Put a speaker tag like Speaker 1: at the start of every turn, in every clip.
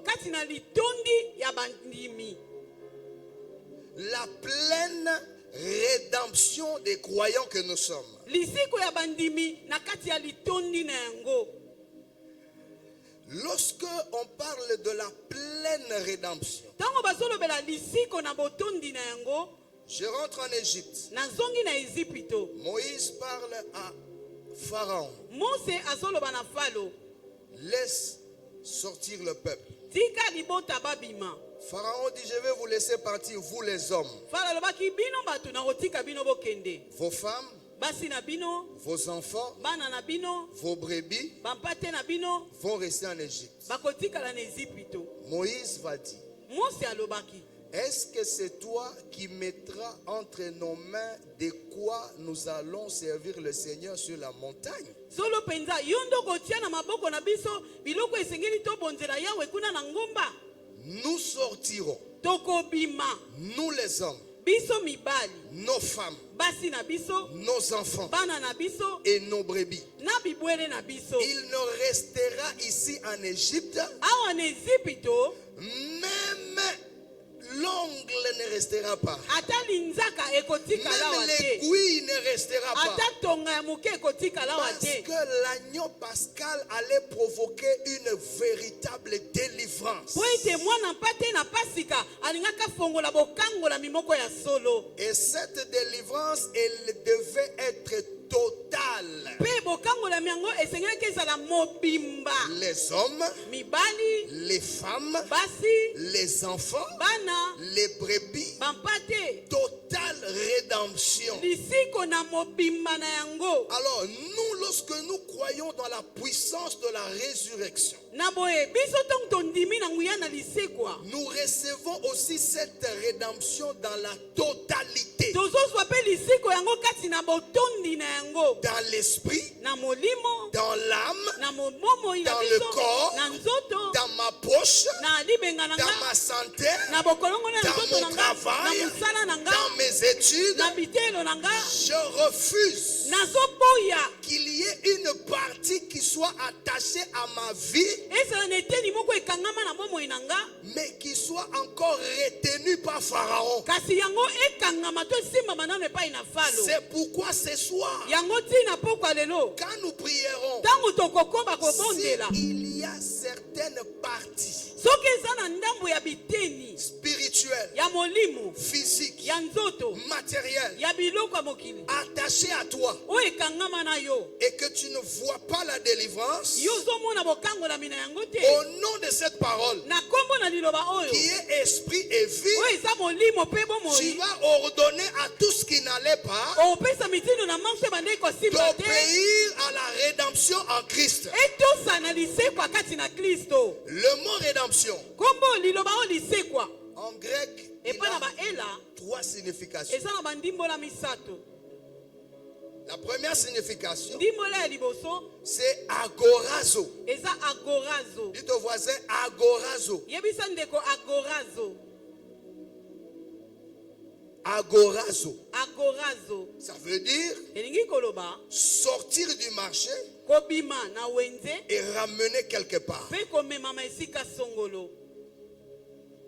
Speaker 1: katina litondi ya bandimi.
Speaker 2: La pleine rédemption des croyants que nous sommes.
Speaker 1: Lisiko ya bandimi na kati ya litondi na yango.
Speaker 2: Lorsque on parle de la pleine rédemption,
Speaker 1: Tango bazolobela lisiko na botondi na yango,
Speaker 2: je rentre en Égypte.
Speaker 1: nazongi na Ezipito.
Speaker 2: Moïse parle à Pharaon.
Speaker 1: Mose azoloba na Falo,
Speaker 2: Laisse sortir le peuple.
Speaker 1: tika libota babima.
Speaker 2: Pharaon dit, je vais vous laisser partir, vous les hommes.
Speaker 1: Falo lobaki bino batu na kotika bino bokende.
Speaker 2: Vos femmes,
Speaker 1: Basi na bino,
Speaker 2: vos enfants,
Speaker 1: bana na bino,
Speaker 2: vos brebis
Speaker 1: bampate na bino,
Speaker 2: vont rester en Égypte.
Speaker 1: bakotika la na Ezipito.
Speaker 2: Moïse va dire,
Speaker 1: Mose alobaki,
Speaker 2: est-ce que c'est toi qui mettras entre nos mains de quoi nous allons servir le Seigneur sur la montagne?
Speaker 1: solo penza yondo kotia na maboko na biso biloko esengeli to bonzela yawe kuna na ngomba.
Speaker 2: Nous sortirons,
Speaker 1: Tokobima,
Speaker 2: nous les hommes,
Speaker 1: biso mibali,
Speaker 2: nos femmes,
Speaker 1: basi na biso,
Speaker 2: nos enfants
Speaker 1: bana na biso,
Speaker 2: et nos brebis.
Speaker 1: na bibwele na biso.
Speaker 2: Il ne restera ici en Égypte,
Speaker 1: Awa na Ezipito,
Speaker 2: même l'ongle ne restera pas.
Speaker 1: ata linzaka ekotika lawa
Speaker 2: Même
Speaker 1: te.
Speaker 2: l'aiguille ne restera pas.
Speaker 1: Ata tonga ya moke ekotika lawa
Speaker 2: Parce
Speaker 1: te.
Speaker 2: que l'agneau pascal allait provoquer une véritable délivrance.
Speaker 1: Po ete mwana mpate na pasika alingaka fongola bokangola mimoko ya solo.
Speaker 2: Et cette délivrance, elle devait être totale.
Speaker 1: Pe bokangola miango esengelaki ezala mobimba.
Speaker 2: Les hommes,
Speaker 1: Mibali,
Speaker 2: les femmes,
Speaker 1: basi,
Speaker 2: les enfants,
Speaker 1: bana,
Speaker 2: les brebis,
Speaker 1: bampate.
Speaker 2: totale rédemption.
Speaker 1: Lisiko na mobimba na yango.
Speaker 2: Alors nous, lorsque nous croyons dans la puissance de la résurrection,
Speaker 1: Na boye biso tong tondimi na nguya na lisekwa.
Speaker 2: nous recevons aussi cette rédemption dans la totalité.
Speaker 1: Tozozwa pe lisiko yango kati na botondi na yango.
Speaker 2: Dans l'esprit,
Speaker 1: Na molimo,
Speaker 2: dans l'âme,
Speaker 1: na momomo ina
Speaker 2: dans le
Speaker 1: biso,
Speaker 2: corps,
Speaker 1: na nzoto,
Speaker 2: dans ma poche,
Speaker 1: na libenga na
Speaker 2: dans
Speaker 1: nga,
Speaker 2: ma santé,
Speaker 1: na bokolongo na
Speaker 2: dans
Speaker 1: nzoto na
Speaker 2: mon
Speaker 1: nga, na
Speaker 2: travail,
Speaker 1: musala na nga,
Speaker 2: dans mes études.
Speaker 1: na bitelo na nga.
Speaker 2: Je refuse
Speaker 1: Nazoboya
Speaker 2: qu'il y ait une partie qui soit attachée à ma vie,
Speaker 1: ezala na eteni moko ekangama na bomoi na nga,
Speaker 2: mais qui soit encore retenue par Pharaon.
Speaker 1: kasi yango ekangama to esimbama nano epai na Falo.
Speaker 2: C'est pourquoi ce soir,
Speaker 1: Yango ntina pokwa lelo,
Speaker 2: quand nous prierons,
Speaker 1: ntango tokokoba kobondela,
Speaker 2: s'il y a certaines parties
Speaker 1: soki eza na ndambo ya biteni
Speaker 2: spirituelles,
Speaker 1: ya molimo
Speaker 2: physiques,
Speaker 1: ya nzoto
Speaker 2: matérielles,
Speaker 1: ya biloko ya mokili
Speaker 2: attachées à toi,
Speaker 1: oyo ekangama na yo,
Speaker 2: et que tu ne vois pas la délivrance,
Speaker 1: yo ozomona bokangolami na yango te,
Speaker 2: au nom de cette parole,
Speaker 1: na kombo na liloba oyo
Speaker 2: qui est esprit et vie,
Speaker 1: oyo eza molimo mpe
Speaker 2: tu
Speaker 1: bomoi,
Speaker 2: vas ordonner à tout ce qui n'allait pas
Speaker 1: opesa mitindo na manso ebandeki kosimba te,
Speaker 2: d'obéir à la rédemption en Christ.
Speaker 1: etosa na lisekwa kati na Kristo.
Speaker 2: Le mot rédemption,
Speaker 1: Kombo liloba oyo lisekwa
Speaker 2: en grec, il
Speaker 1: epai na
Speaker 2: a
Speaker 1: baela
Speaker 2: trois significations.
Speaker 1: eza na bandimbola misato.
Speaker 2: La première signification,
Speaker 1: Ndimbola ya liboso
Speaker 2: c'est agorazo.
Speaker 1: eza agorazo.
Speaker 2: Dis ton voisin, agorazo.
Speaker 1: Yebisa ndeko agorazo.
Speaker 2: Agorazo.
Speaker 1: Agorazo
Speaker 2: Ça veut dire
Speaker 1: elingi koloba
Speaker 2: sortir du marché
Speaker 1: kobima na wenze
Speaker 2: et ramener quelque part.
Speaker 1: mpe komemama esika songolo.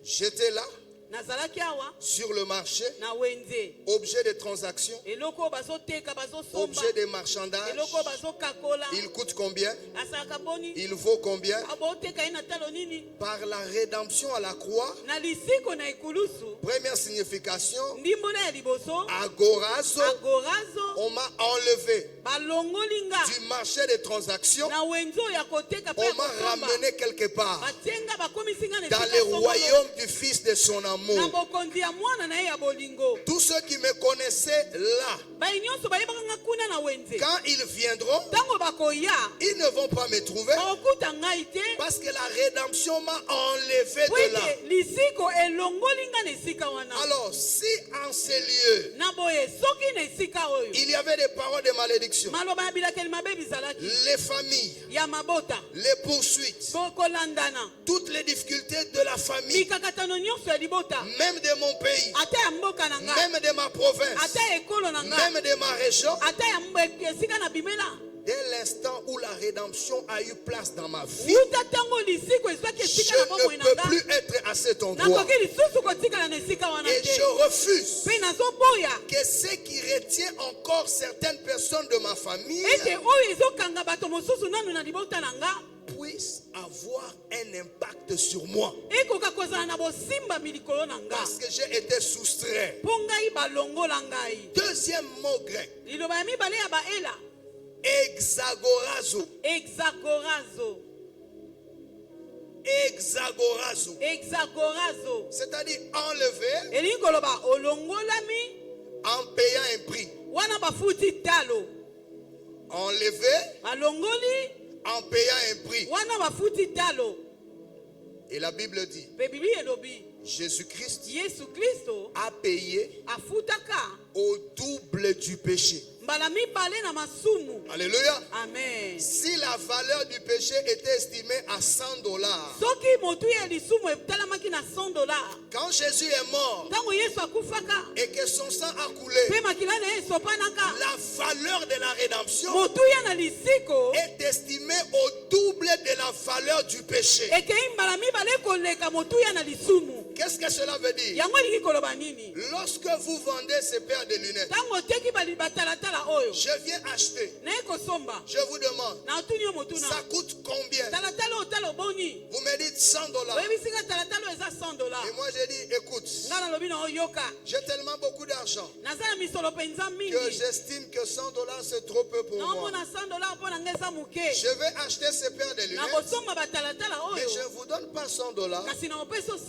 Speaker 2: J'étais là,
Speaker 1: Nazalaki awa
Speaker 2: sur le marché,
Speaker 1: na wenze,
Speaker 2: objet de transaction,
Speaker 1: eloko bazoteka bazosomba,
Speaker 2: objet de marchandage.
Speaker 1: eloko bazokakola,
Speaker 2: Il coûte combien?
Speaker 1: asalaka boni,
Speaker 2: Il vaut combien?
Speaker 1: aboteka ye na talo nini,
Speaker 2: Par la rédemption à la croix,
Speaker 1: na lisiko na ekulusu.
Speaker 2: première signification,
Speaker 1: Ndimbola ya liboso
Speaker 2: agorazo,
Speaker 1: agorazo
Speaker 2: on m'a enlevé
Speaker 1: balongoli nga
Speaker 2: du marché des transactions,
Speaker 1: na wenzo ya koteka pe
Speaker 2: on
Speaker 1: ya
Speaker 2: m'a
Speaker 1: kosomba,
Speaker 2: ramené quelque part
Speaker 1: batienga bakomisi nga na
Speaker 2: dans
Speaker 1: esika
Speaker 2: le
Speaker 1: songolo,
Speaker 2: royaume du Fils de son
Speaker 1: na
Speaker 2: amour.
Speaker 1: bokonzi ya mwana na ye ya bolingo.
Speaker 2: Tous ceux qui me connaissaient là,
Speaker 1: Bai nyonso bayebaka nga kuna na wenze,
Speaker 2: quand ils viendront,
Speaker 1: ntango bakoya
Speaker 2: ils ne vont pas me trouver
Speaker 1: bakokuta ngai te,
Speaker 2: parce que la rédemption m'a enlevé
Speaker 1: po
Speaker 2: de là.
Speaker 1: ete lisiko elongoli nga na esika wana.
Speaker 2: Alors, si en ces lieux,
Speaker 1: Na boye soki na esika oyo
Speaker 2: il y avait des paroles de malédiction,
Speaker 1: maloba ya bilakeli mabe bizalaki
Speaker 2: les familles,
Speaker 1: ya mabota,
Speaker 2: les poursuites,
Speaker 1: bokolandana,
Speaker 2: toutes les difficultés de la famille,
Speaker 1: mikakatano nyonso ya libota,
Speaker 2: même de mon pays,
Speaker 1: ata ya mboka na nga,
Speaker 2: même de ma province,
Speaker 1: ata ya ekolo na nga,
Speaker 2: même de ma région,
Speaker 1: ata ya esika na bimela,
Speaker 2: dès l'instant où la rédemption a eu place dans ma vie,
Speaker 1: uta ntango lisiko ezwaki esika na bomoi
Speaker 2: je endroit.
Speaker 1: nakoki lisusu kotikala na esika wana
Speaker 2: Et
Speaker 1: te
Speaker 2: je refuse
Speaker 1: mpe nazoboya
Speaker 2: que ce qui retient encore certaines personnes de ma famille
Speaker 1: ete oyo ezokanga bato mosusu nanu na libota na nga
Speaker 2: puisse avoir un impact sur moi.
Speaker 1: ekoka kozala na bosimbami likolo na nga
Speaker 2: Parce que j'ai été soustrait.
Speaker 1: mpo ngai balongola ngai.
Speaker 2: Deuxième mot grec,
Speaker 1: liloba ya mibale ya baela
Speaker 2: exagorazo.
Speaker 1: exagorazo
Speaker 2: Exagorazo.
Speaker 1: exagorazo
Speaker 2: C'est-à-dire enlever
Speaker 1: elingi koloba olongolami
Speaker 2: en payant un prix.
Speaker 1: wana bafuti talo
Speaker 2: Enlever
Speaker 1: balongoli
Speaker 2: en payant un prix.
Speaker 1: wana bafuti talo.
Speaker 2: Et la Bible dit,
Speaker 1: Mpe bibli elobi
Speaker 2: Jésus-Christ
Speaker 1: yesu kristo
Speaker 2: a payé
Speaker 1: afutaka
Speaker 2: au double du péché.
Speaker 1: mbala mibale na masumu.
Speaker 2: Alléluia.
Speaker 1: Amen.
Speaker 2: Si la valeur du péché était estimée à 100 dollars,
Speaker 1: soki motu ya lisumu etalamaki na $100
Speaker 2: quand Jésus est mort
Speaker 1: ntango yesu akufaka
Speaker 2: et que son sang a coulé,
Speaker 1: mpe makila na ye esopanaka
Speaker 2: la valeur de la rédemption
Speaker 1: motuya na lisiko
Speaker 2: est estimée au double de la valeur du péché.
Speaker 1: ekei mbala mibale koleka motuya na lisumu.
Speaker 2: Qu'est-ce que cela veut dire?
Speaker 1: yango elingi koloba nini?
Speaker 2: Lorsque vous vendez ces paires de lunettes,
Speaker 1: ntango oteki batalatala oyo
Speaker 2: je viens acheter.
Speaker 1: naye kosomba
Speaker 2: Je vous demande,
Speaker 1: na otuni yo motuna
Speaker 2: ça coûte combien?
Speaker 1: talatala oyo tala oboni
Speaker 2: Vous me dites 100 dollars.
Speaker 1: oyebisinga talatala oyo eza $100
Speaker 2: Et moi j'ai dit, écoute,
Speaker 1: nga nalobi na oyoka
Speaker 2: j'ai tellement beaucoup d'argent
Speaker 1: naza na misolo mpenza
Speaker 2: que
Speaker 1: mingi
Speaker 2: j'estime que 100 dollars c'est trop peu pour moi.
Speaker 1: naomona $100 mpo na nga eza moke
Speaker 2: Je vais acheter ces paires de lunettes,
Speaker 1: nakosomba batalatala
Speaker 2: mais je
Speaker 1: oyo
Speaker 2: ne vous donne pas 100 dollars.
Speaker 1: kasi naopesa $100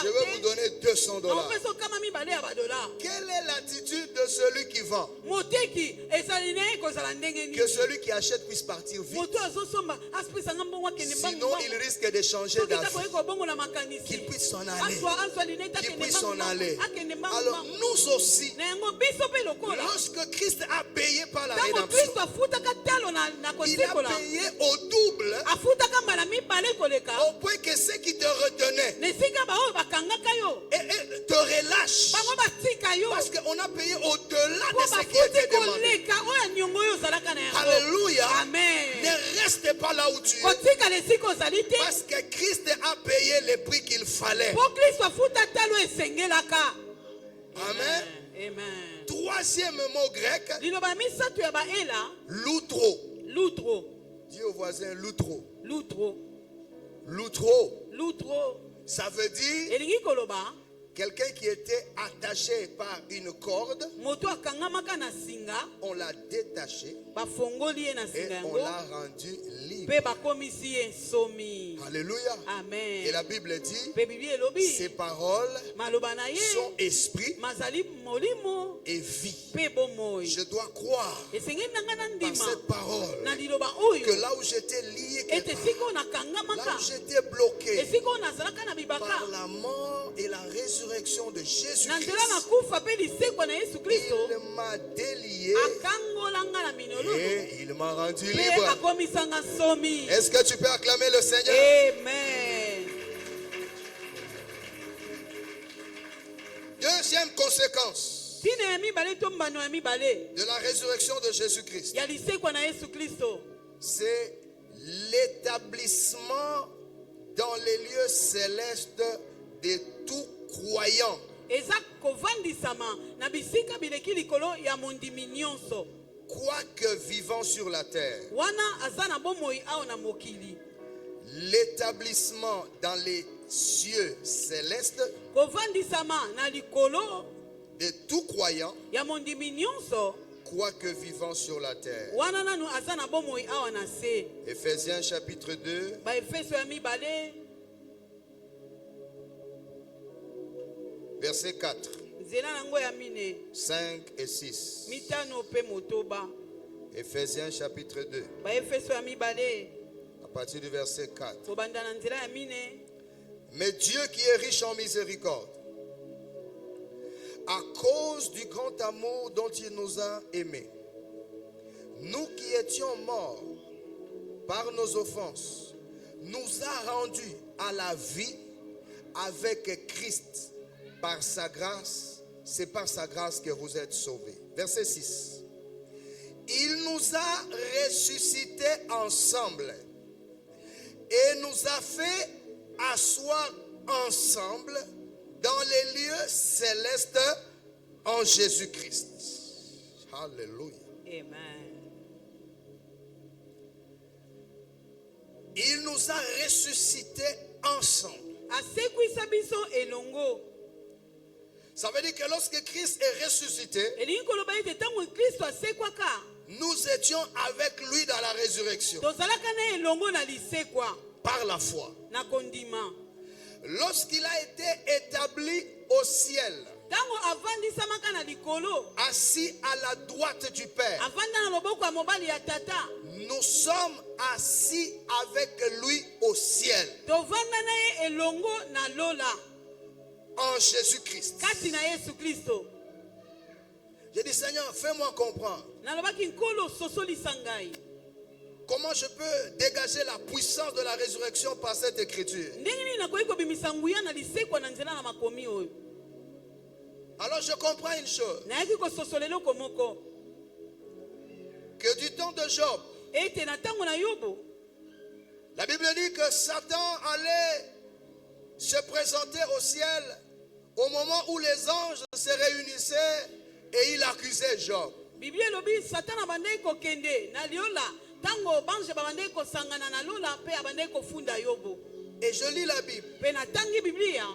Speaker 2: Je vais vous donner 200 dollars.
Speaker 1: naopesa okama mibale ya $.
Speaker 2: Quelle est l'attitude de celui qui vend?
Speaker 1: moteki ezali na ye kozala ndenge
Speaker 2: Que
Speaker 1: nini
Speaker 2: celui qui achète puisse partir vite.
Speaker 1: moto azosomba asipesanga mbongo akende
Speaker 2: Sinon, il risque de changer
Speaker 1: soki
Speaker 2: d'avis.
Speaker 1: takoki kobongola makanisi
Speaker 2: Qu'il puisse s'en aller.
Speaker 1: azwa linete
Speaker 2: Qu'il
Speaker 1: akende
Speaker 2: puisse s'en aller.
Speaker 1: akende
Speaker 2: Alors,
Speaker 1: mbangu
Speaker 2: nous aussi,
Speaker 1: na yango biso mpe lokola
Speaker 2: lorsque Christ a payé par la
Speaker 1: ntango
Speaker 2: rédemption,
Speaker 1: kristo afutaka talo na
Speaker 2: il a
Speaker 1: kosikola
Speaker 2: payé au double,
Speaker 1: afutaka mbala mibale koleka
Speaker 2: au point que ceux qui te retenaient
Speaker 1: na esika baoyo bakangaka yo
Speaker 2: et te relâchent.
Speaker 1: bango batika yo
Speaker 2: Parce qu'on a payé au-delà
Speaker 1: mpo
Speaker 2: de ce qui était
Speaker 1: bafuti
Speaker 2: demandé.
Speaker 1: koleka oyo aniongo oyo ozalaka na yango.
Speaker 2: Alléluia.
Speaker 1: Amen.
Speaker 2: Ne reste pas là où tu es.
Speaker 1: kotikala esika ozali te
Speaker 2: Parce que Christ a payé le prix qu'il fallait.
Speaker 1: mpo kristo afuta talo esengelaka.
Speaker 2: Amen.
Speaker 1: Amen.
Speaker 2: Troisième mot grec,
Speaker 1: liloba misato ya baela
Speaker 2: loutro.
Speaker 1: lutro
Speaker 2: Dis au voisin loutro.
Speaker 1: lutro
Speaker 2: Loutro.
Speaker 1: lutro
Speaker 2: Ça veut dire
Speaker 1: elingi koloba
Speaker 2: quelqu'un qui était attaché par une corde,
Speaker 1: moto akangamaka na singa
Speaker 2: on l'a détaché
Speaker 1: bafongoli ye na
Speaker 2: et
Speaker 1: singa
Speaker 2: on
Speaker 1: yango
Speaker 2: l'a rendu libre.
Speaker 1: mpe bakomisi ye nsomi.
Speaker 2: Alléluia.
Speaker 1: Amen.
Speaker 2: Et la Bible dit,
Speaker 1: mpe biblia elobi
Speaker 2: ces paroles
Speaker 1: maloba na ye
Speaker 2: sont esprit
Speaker 1: mazali molimo
Speaker 2: et vie.
Speaker 1: mpe bomoi.
Speaker 2: Je dois croire
Speaker 1: esengeli na ngai na
Speaker 2: par
Speaker 1: ndima
Speaker 2: cette parole
Speaker 1: na liloba
Speaker 2: que
Speaker 1: oyo
Speaker 2: là où j'étais lié,
Speaker 1: ete
Speaker 2: quelque
Speaker 1: esika oyo
Speaker 2: part,
Speaker 1: nakangamaka
Speaker 2: là où j'étais bloqué
Speaker 1: esika oyo nazalaka na bibaka
Speaker 2: par la mort et la résurrection de
Speaker 1: na
Speaker 2: Jésus-Christ,
Speaker 1: nzela nakufa mpe lisekwa na yesu kristo
Speaker 2: il m'a délié
Speaker 1: akangola nga na minolulu
Speaker 2: et il m'a rendu
Speaker 1: mpe
Speaker 2: libre.
Speaker 1: akomisanga nsomi.
Speaker 2: Est-ce que tu peux acclamer le Seigneur?
Speaker 1: Amen.
Speaker 2: Deuxième conséquence
Speaker 1: ntina ya mibale to mbano ya mibale
Speaker 2: de la résurrection de Jésus-Christ,
Speaker 1: ya lisekwa na yesu kristo
Speaker 2: c'est l'établissement dans les lieux célestes de tout croyant.
Speaker 1: eza kovandisama na bisika bileki likolo ya mondimi nyonso
Speaker 2: Quoique vivant sur la terre,
Speaker 1: wana aza na bomoi awa na mokili.
Speaker 2: l'établissement dans les cieux célestes
Speaker 1: kovandisama na likolo
Speaker 2: de tout croyant,
Speaker 1: ya mondimi nyonso
Speaker 2: quoique vivant sur la terre.
Speaker 1: wana nanu aza na bomoi awa na se.
Speaker 2: Éphésiens chapitre 2,
Speaker 1: baefeso ya mibale
Speaker 2: verset 4,
Speaker 1: nzela nango ya mine
Speaker 2: 5 et 6.
Speaker 1: mitano mpe motoba.
Speaker 2: Éphésiens chapitre 2,
Speaker 1: baefeso ya mibale
Speaker 2: à partir du verset 4.
Speaker 1: kobanda na nzela ya mine.
Speaker 2: Mais Dieu qui est riche en miséricorde, à cause du grand amour dont il nous a aimés, nous qui étions morts par nos offenses, nous a rendus à la vie avec Christ. Par sa grâce, c'est par sa grâce que vous êtes sauvés. Verset 6. Il nous a ressuscités ensemble et nous a fait asseoir ensemble dans les lieux célestes en Jésus-Christ. Alléluia.
Speaker 1: Amen.
Speaker 2: Il nous a ressuscités ensemble.
Speaker 1: Asekwisa biso elongo.
Speaker 2: Ça veut dire que lorsque Christ est ressuscité,
Speaker 1: Elingi koloba ete tango Kristo asekwaka.
Speaker 2: nous étions avec lui dans la résurrection
Speaker 1: Tozalaka na elongo na lisekwa
Speaker 2: par la foi.
Speaker 1: na kondima.
Speaker 2: Lorsqu'il a été établi au ciel,
Speaker 1: Tango avandisamaka na likolo,
Speaker 2: assis à la droite du Père,
Speaker 1: avanda na loboko ya mobali ya tata.
Speaker 2: nous sommes assis avec lui au ciel
Speaker 1: Tovanda na ye elongo na lola.
Speaker 2: en Jésus-Christ.
Speaker 1: Kati na Yesu Kristo.
Speaker 2: J'ai dit, Seigneur, fais-moi comprendre
Speaker 1: Nalobaki nkolo sosolisa ngai.
Speaker 2: comment je peux dégager la puissance de la résurrection par cette écriture.
Speaker 1: Ndenge nini nakoki kobimisa nguya na lisekwa na nzela na makomi oyo.
Speaker 2: Alors je comprends une chose,
Speaker 1: Nayaki kososola eloko moko.
Speaker 2: que du temps de Job,
Speaker 1: Ete na tango na Yobo,
Speaker 2: la Bible dit que Satan allait se présenter au ciel au moment où les anges se réunissaient et il accusait Job.
Speaker 1: Biblia elobi Satan abandaki kokende na liola tango bange babandaki kosangana na lola pe abandaki kofunda Yobo.
Speaker 2: Et je lis la Bible.
Speaker 1: Pe natangi Biblia,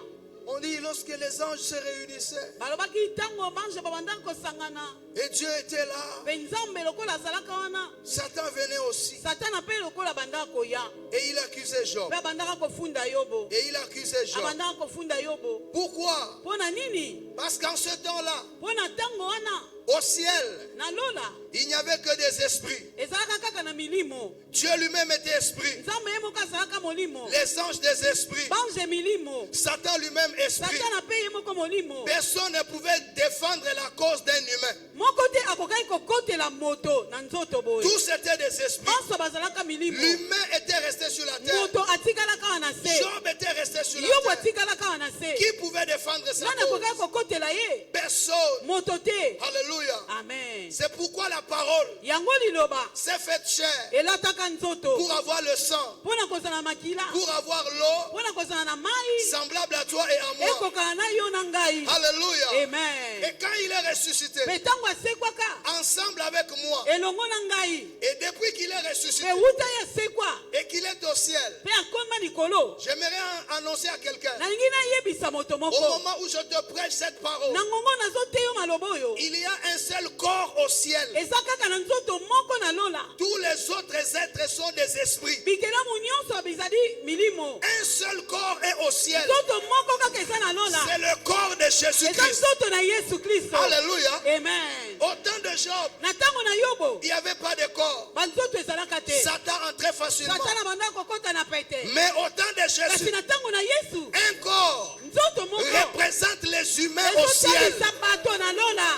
Speaker 2: On dit lorsque les anges se réunissaient
Speaker 1: balobaki tango bange babandaki kosangana
Speaker 2: et Dieu était là,
Speaker 1: pe nzambe lokola azalaka wana,
Speaker 2: Satan venait aussi
Speaker 1: Satana pe lokola abandaka koya
Speaker 2: et il accusait Job.
Speaker 1: pe abandaka kofunda Yobo.
Speaker 2: Et il accusait Job.
Speaker 1: Abandaka kofunda Yobo.
Speaker 2: Pourquoi?
Speaker 1: Pona nini?
Speaker 2: Parce qu'en ce temps-là,
Speaker 1: Pona tango wana
Speaker 2: au ciel,
Speaker 1: na lola
Speaker 2: il n'y avait que des esprits.
Speaker 1: ezalaka kaka na milimo.
Speaker 2: Dieu lui-même était esprit.
Speaker 1: Nzambe ye moko azalaka molimo.
Speaker 2: Les anges des esprits.
Speaker 1: Bange milimo.
Speaker 2: Satan lui-même esprit.
Speaker 1: Satana pe ye moko molimo.
Speaker 2: Personne ne pouvait défendre la cause d'un humain.
Speaker 1: Moko te akokaki kokotela moto na nzoto boye.
Speaker 2: Tous étaient des esprits.
Speaker 1: Banso bazalaka milimo.
Speaker 2: L'humain était resté sur la terre.
Speaker 1: Moto atikalaka wana se.
Speaker 2: Job était resté sur
Speaker 1: Yobo
Speaker 2: la terre.
Speaker 1: atikalaka wana se.
Speaker 2: Qui pouvait défendre sa
Speaker 1: Nani akokaki
Speaker 2: cause?
Speaker 1: kokotela ye?
Speaker 2: Personne.
Speaker 1: Moto te.
Speaker 2: Alléluia.
Speaker 1: Amen.
Speaker 2: C'est pourquoi la parole
Speaker 1: Yango liloba
Speaker 2: s'est faite chair
Speaker 1: elataka nzoto
Speaker 2: pour avoir le sang,
Speaker 1: mpona kozala makila,
Speaker 2: pour avoir l'eau
Speaker 1: mpona kozala na mai,
Speaker 2: semblable à toi et à moi.
Speaker 1: ekokana na yo na ngai.
Speaker 2: Alléluia.
Speaker 1: Amen.
Speaker 2: Et quand il est ressuscité,
Speaker 1: Mpe ntango asekwaka
Speaker 2: ensemble avec moi,
Speaker 1: elongo na ngai,
Speaker 2: et depuis qu'il est ressuscité
Speaker 1: mpe wuta ye asekwa
Speaker 2: et qu'il est au ciel,
Speaker 1: mpe akoma likolo,
Speaker 2: j'aimerais annoncer à quelqu'un,
Speaker 1: nalingi nayebisa moto
Speaker 2: au
Speaker 1: moko
Speaker 2: moment où je te prêche cette parole,
Speaker 1: na ngongo nazote yo maloba oyo
Speaker 2: il y a un seul corps au ciel.
Speaker 1: eza kaka na nzoto moko na lola.
Speaker 2: Tous les autres êtres sont des esprits.
Speaker 1: Bikelamu nyonso bizali milimo.
Speaker 2: Un seul corps est au ciel.
Speaker 1: Nzoto moko kaka eza na lola,
Speaker 2: C'est le corps de
Speaker 1: eza
Speaker 2: Jésus-Christ.
Speaker 1: nzoto na Yesu Kristo.
Speaker 2: Alléluia.
Speaker 1: Amen.
Speaker 2: Au temps de Job,
Speaker 1: Na ntango na Yobo
Speaker 2: il n'y avait pas de corps.
Speaker 1: banzoto ezalaka te.
Speaker 2: Satan entrait facilement.
Speaker 1: Satana bandaki kokota na pete.
Speaker 2: Mais au temps de
Speaker 1: Kasi
Speaker 2: Jésus,
Speaker 1: na ntango na Yesu
Speaker 2: un corps
Speaker 1: nzoto moko
Speaker 2: représente les humains au ciel.
Speaker 1: ezotalisa bato na lola.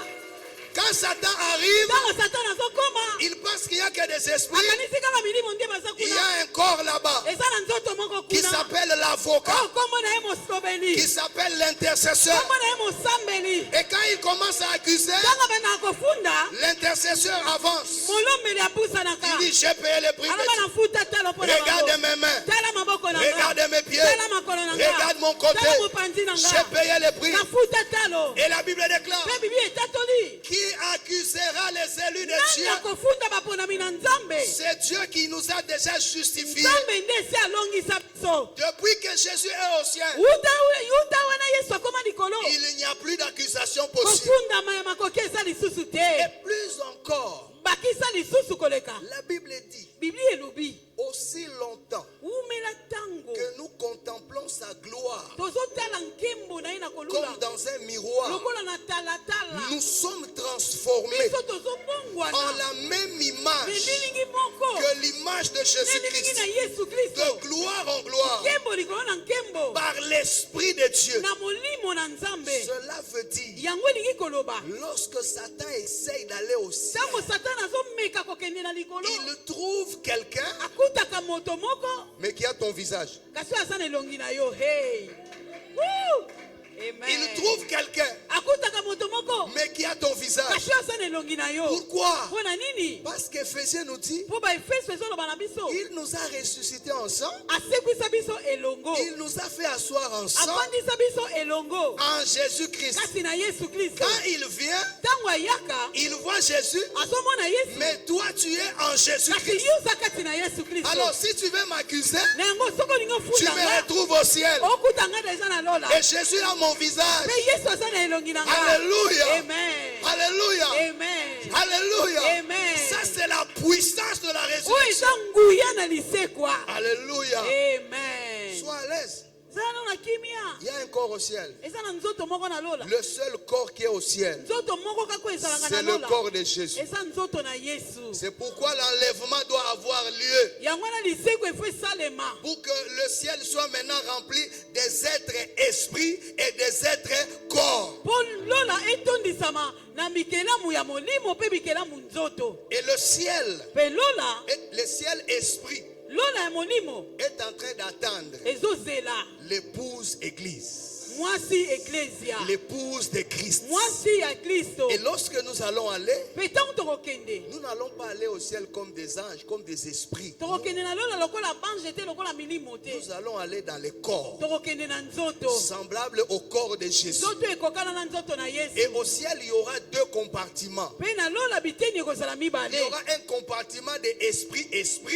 Speaker 2: Quand Satan arrive,
Speaker 1: Ntango Satana azokoma
Speaker 2: il pense qu'il n'y a que des esprits.
Speaker 1: akanisi kaka milimo nde baza
Speaker 2: Il y
Speaker 1: kuna.
Speaker 2: a un corps là-bas
Speaker 1: Eza na nzoto moko
Speaker 2: qui
Speaker 1: kuna
Speaker 2: s'appelle l'avocat,
Speaker 1: oyo kombo na ye
Speaker 2: qui
Speaker 1: mosobeli,
Speaker 2: s'appelle l'intercesseur.
Speaker 1: kombo na ye mosambeli.
Speaker 2: Et quand il commence à accuser,
Speaker 1: Ntango bandaka kofunda
Speaker 2: l'intercesseur avance.
Speaker 1: molombeli apusanaka
Speaker 2: Il dit, j'ai payé le prix de
Speaker 1: aloba
Speaker 2: Dieu.
Speaker 1: nafuta talo mpo na
Speaker 2: Regarde
Speaker 1: bango.
Speaker 2: mes mains.
Speaker 1: Tala maboko na nga,
Speaker 2: Regarde mes pieds.
Speaker 1: tala makolo na nga,
Speaker 2: Regarde mon côté.
Speaker 1: tala mopanzi na
Speaker 2: J'ai
Speaker 1: nga,
Speaker 2: payé le prix.
Speaker 1: nafuta talo.
Speaker 2: Et la Bible déclare,
Speaker 1: Mpe Biblia etatoli
Speaker 2: qui accusera les élus de
Speaker 1: nani
Speaker 2: Dieu?
Speaker 1: akofunda baponami na Nzambe?
Speaker 2: C'est Dieu qui nous a déjà justifiés.
Speaker 1: Nzambe nde esi alongisa biso.
Speaker 2: Depuis que Jésus est au ciel,
Speaker 1: Yuta wana Yesu akoma likolo,
Speaker 2: il n'y a plus d'accusation possible.
Speaker 1: kofundama ya makoki eza lisusu
Speaker 2: Et
Speaker 1: te,
Speaker 2: plus encore,
Speaker 1: bakisa lisusu koleka.
Speaker 2: la Bible dit,
Speaker 1: Biblia elobi
Speaker 2: aussi longtemps
Speaker 1: umela ntango
Speaker 2: que nous contemplons sa gloire
Speaker 1: tozotala nkembo na ye na
Speaker 2: comme
Speaker 1: kolula
Speaker 2: dans un miroir,
Speaker 1: lokola na talatala,
Speaker 2: nous sommes transformés
Speaker 1: biso
Speaker 2: en
Speaker 1: tozobongwana
Speaker 2: la même
Speaker 1: me
Speaker 2: image
Speaker 1: lilingi moko
Speaker 2: que l'image de
Speaker 1: ne lilingi
Speaker 2: Jésus-Christ,
Speaker 1: na Yesu Kristo,
Speaker 2: de gloire en gloire,
Speaker 1: nkembo likolo na nkembo
Speaker 2: par l'Esprit de Dieu.
Speaker 1: na molimo na Nzambe.
Speaker 2: Cela veut dire,
Speaker 1: Yango elingi koloba
Speaker 2: lorsque Satan essaye d'aller au ciel,
Speaker 1: ntango Satana azomeka kokende na likolo,
Speaker 2: il trouve quelqu'un,
Speaker 1: akutaka moto moko
Speaker 2: mais qui a ton visage.
Speaker 1: kasi oyo aza na elongi na yo. Hey! Woo! Amen.
Speaker 2: il trouve quelqu'un,
Speaker 1: Akutaka moto moko.
Speaker 2: mais qui a ton visage.
Speaker 1: Kasi aza na elongi na yo.
Speaker 2: Pourquoi?
Speaker 1: Mpona nini?
Speaker 2: Parce qu'Éphésiens nous dit,
Speaker 1: Po ba Efeso ezoloba na biso.
Speaker 2: il nous a ressuscités ensemble,
Speaker 1: Asekwisa biso elongo.
Speaker 2: il nous a fait asseoir ensemble
Speaker 1: Afandisa biso elongo.
Speaker 2: en Jésus-Christ.
Speaker 1: Kasi na Yesu Kristo.
Speaker 2: Quand il vient,
Speaker 1: Tango ayaka.
Speaker 2: il voit Jésus,
Speaker 1: Azomona Yesu.
Speaker 2: mais toi tu es en
Speaker 1: Kasi
Speaker 2: Jésus-Christ.
Speaker 1: yo oza kati na Yesu Kristo.
Speaker 2: Alors si tu veux m'accuser,
Speaker 1: Na yango soki olingi
Speaker 2: tu
Speaker 1: ofunda
Speaker 2: me
Speaker 1: nga.
Speaker 2: retrouves au ciel.
Speaker 1: Okuta nga deja na lola.
Speaker 2: Et Jésus a mon visage.
Speaker 1: Mpe Yesu aza na elongi na nga.
Speaker 2: Alléluia.
Speaker 1: Amen.
Speaker 2: Alléluia.
Speaker 1: Amen.
Speaker 2: Alléluia.
Speaker 1: Amen.
Speaker 2: Ça c'est la puissance de la
Speaker 1: Oyo
Speaker 2: résurrection.
Speaker 1: eza nguya na lisekwa.
Speaker 2: Alléluia.
Speaker 1: Amen.
Speaker 2: Sois à l'aise.
Speaker 1: Zana na kimia.
Speaker 2: Il y a un corps au ciel.
Speaker 1: Eza na nzoto moko na lola.
Speaker 2: Le seul corps qui est au ciel,
Speaker 1: Nzoto moko kako ezalaka na
Speaker 2: c'est le
Speaker 1: lola.
Speaker 2: corps de Jésus.
Speaker 1: Eza nzoto na Yesu.
Speaker 2: C'est pourquoi l'enlèvement doit avoir lieu.
Speaker 1: Yango na lisekwa efo esalema.
Speaker 2: Pour que le ciel soit maintenant rempli des êtres esprits et des êtres corps.
Speaker 1: Po lola etondisama na mikelamu ya molimo mpe mikelamu nzoto.
Speaker 2: Et le ciel,
Speaker 1: Pe lola,
Speaker 2: le ciel esprit
Speaker 1: lola ya molimo
Speaker 2: est en train d'attendre
Speaker 1: ezozela.
Speaker 2: l'épouse église,
Speaker 1: Mwasi eklesia.
Speaker 2: l'épouse de Christ.
Speaker 1: Mwasi ya Kristo.
Speaker 2: Et lorsque nous allons aller,
Speaker 1: Pe tango tokokende.
Speaker 2: nous n'allons pas aller au ciel comme des anges, comme des esprits.
Speaker 1: Tokokende na lola lokola bange te lokola milimo te.
Speaker 2: Nous allons aller dans les corps,
Speaker 1: Tokokende na nzoto.
Speaker 2: semblables au corps de Jésus.
Speaker 1: Nzoto ekokana na nzoto na Yesu.
Speaker 2: Et au ciel, il y aura deux compartiments.
Speaker 1: Pe na lola biteni ekozala
Speaker 2: Il
Speaker 1: mibale.
Speaker 2: y aura un compartiment de esprit,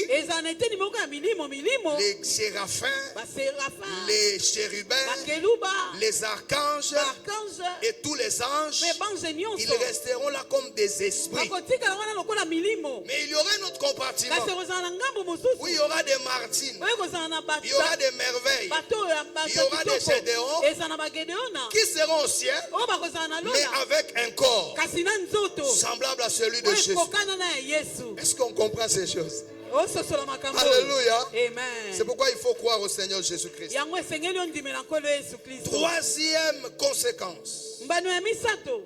Speaker 1: Ezala na eteni moko ya milimo milimo.
Speaker 2: les séraphins,
Speaker 1: Baserafin.
Speaker 2: les chérubins,
Speaker 1: Bakeluba.
Speaker 2: les archanges
Speaker 1: Archange.
Speaker 2: et tous les anges.
Speaker 1: Pe bange
Speaker 2: Ils
Speaker 1: nyonso.
Speaker 2: resteront là comme des esprits.
Speaker 1: Bakotikala wana lokola milimo.
Speaker 2: Mais il y aura un autre compartiment
Speaker 1: Kasi ekozala na ngambo
Speaker 2: où
Speaker 1: mosusu.
Speaker 2: il y aura des martines,
Speaker 1: Oyo ekozala na
Speaker 2: il y aura des merveilles
Speaker 1: bato ya
Speaker 2: Il y aura des Gédéons
Speaker 1: ezala na bagedeona.
Speaker 2: qui seront au ciel,
Speaker 1: Oyo bakozala na
Speaker 2: mais
Speaker 1: lola.
Speaker 2: avec un corps
Speaker 1: Kasi na nzoto.
Speaker 2: semblable à celui de
Speaker 1: Oyo
Speaker 2: Jésus.
Speaker 1: ekokana na ya Yesu.
Speaker 2: Est-ce qu'on comprend ces choses?
Speaker 1: Ososola makambo.
Speaker 2: Alléluia.
Speaker 1: Amen.
Speaker 2: C'est pourquoi il faut croire au Seigneur Jésus-Christ.
Speaker 1: Yango esengeli ondimela nkolo Yesu Kristo.
Speaker 2: Troisième conséquence,
Speaker 1: Mbano ya misato.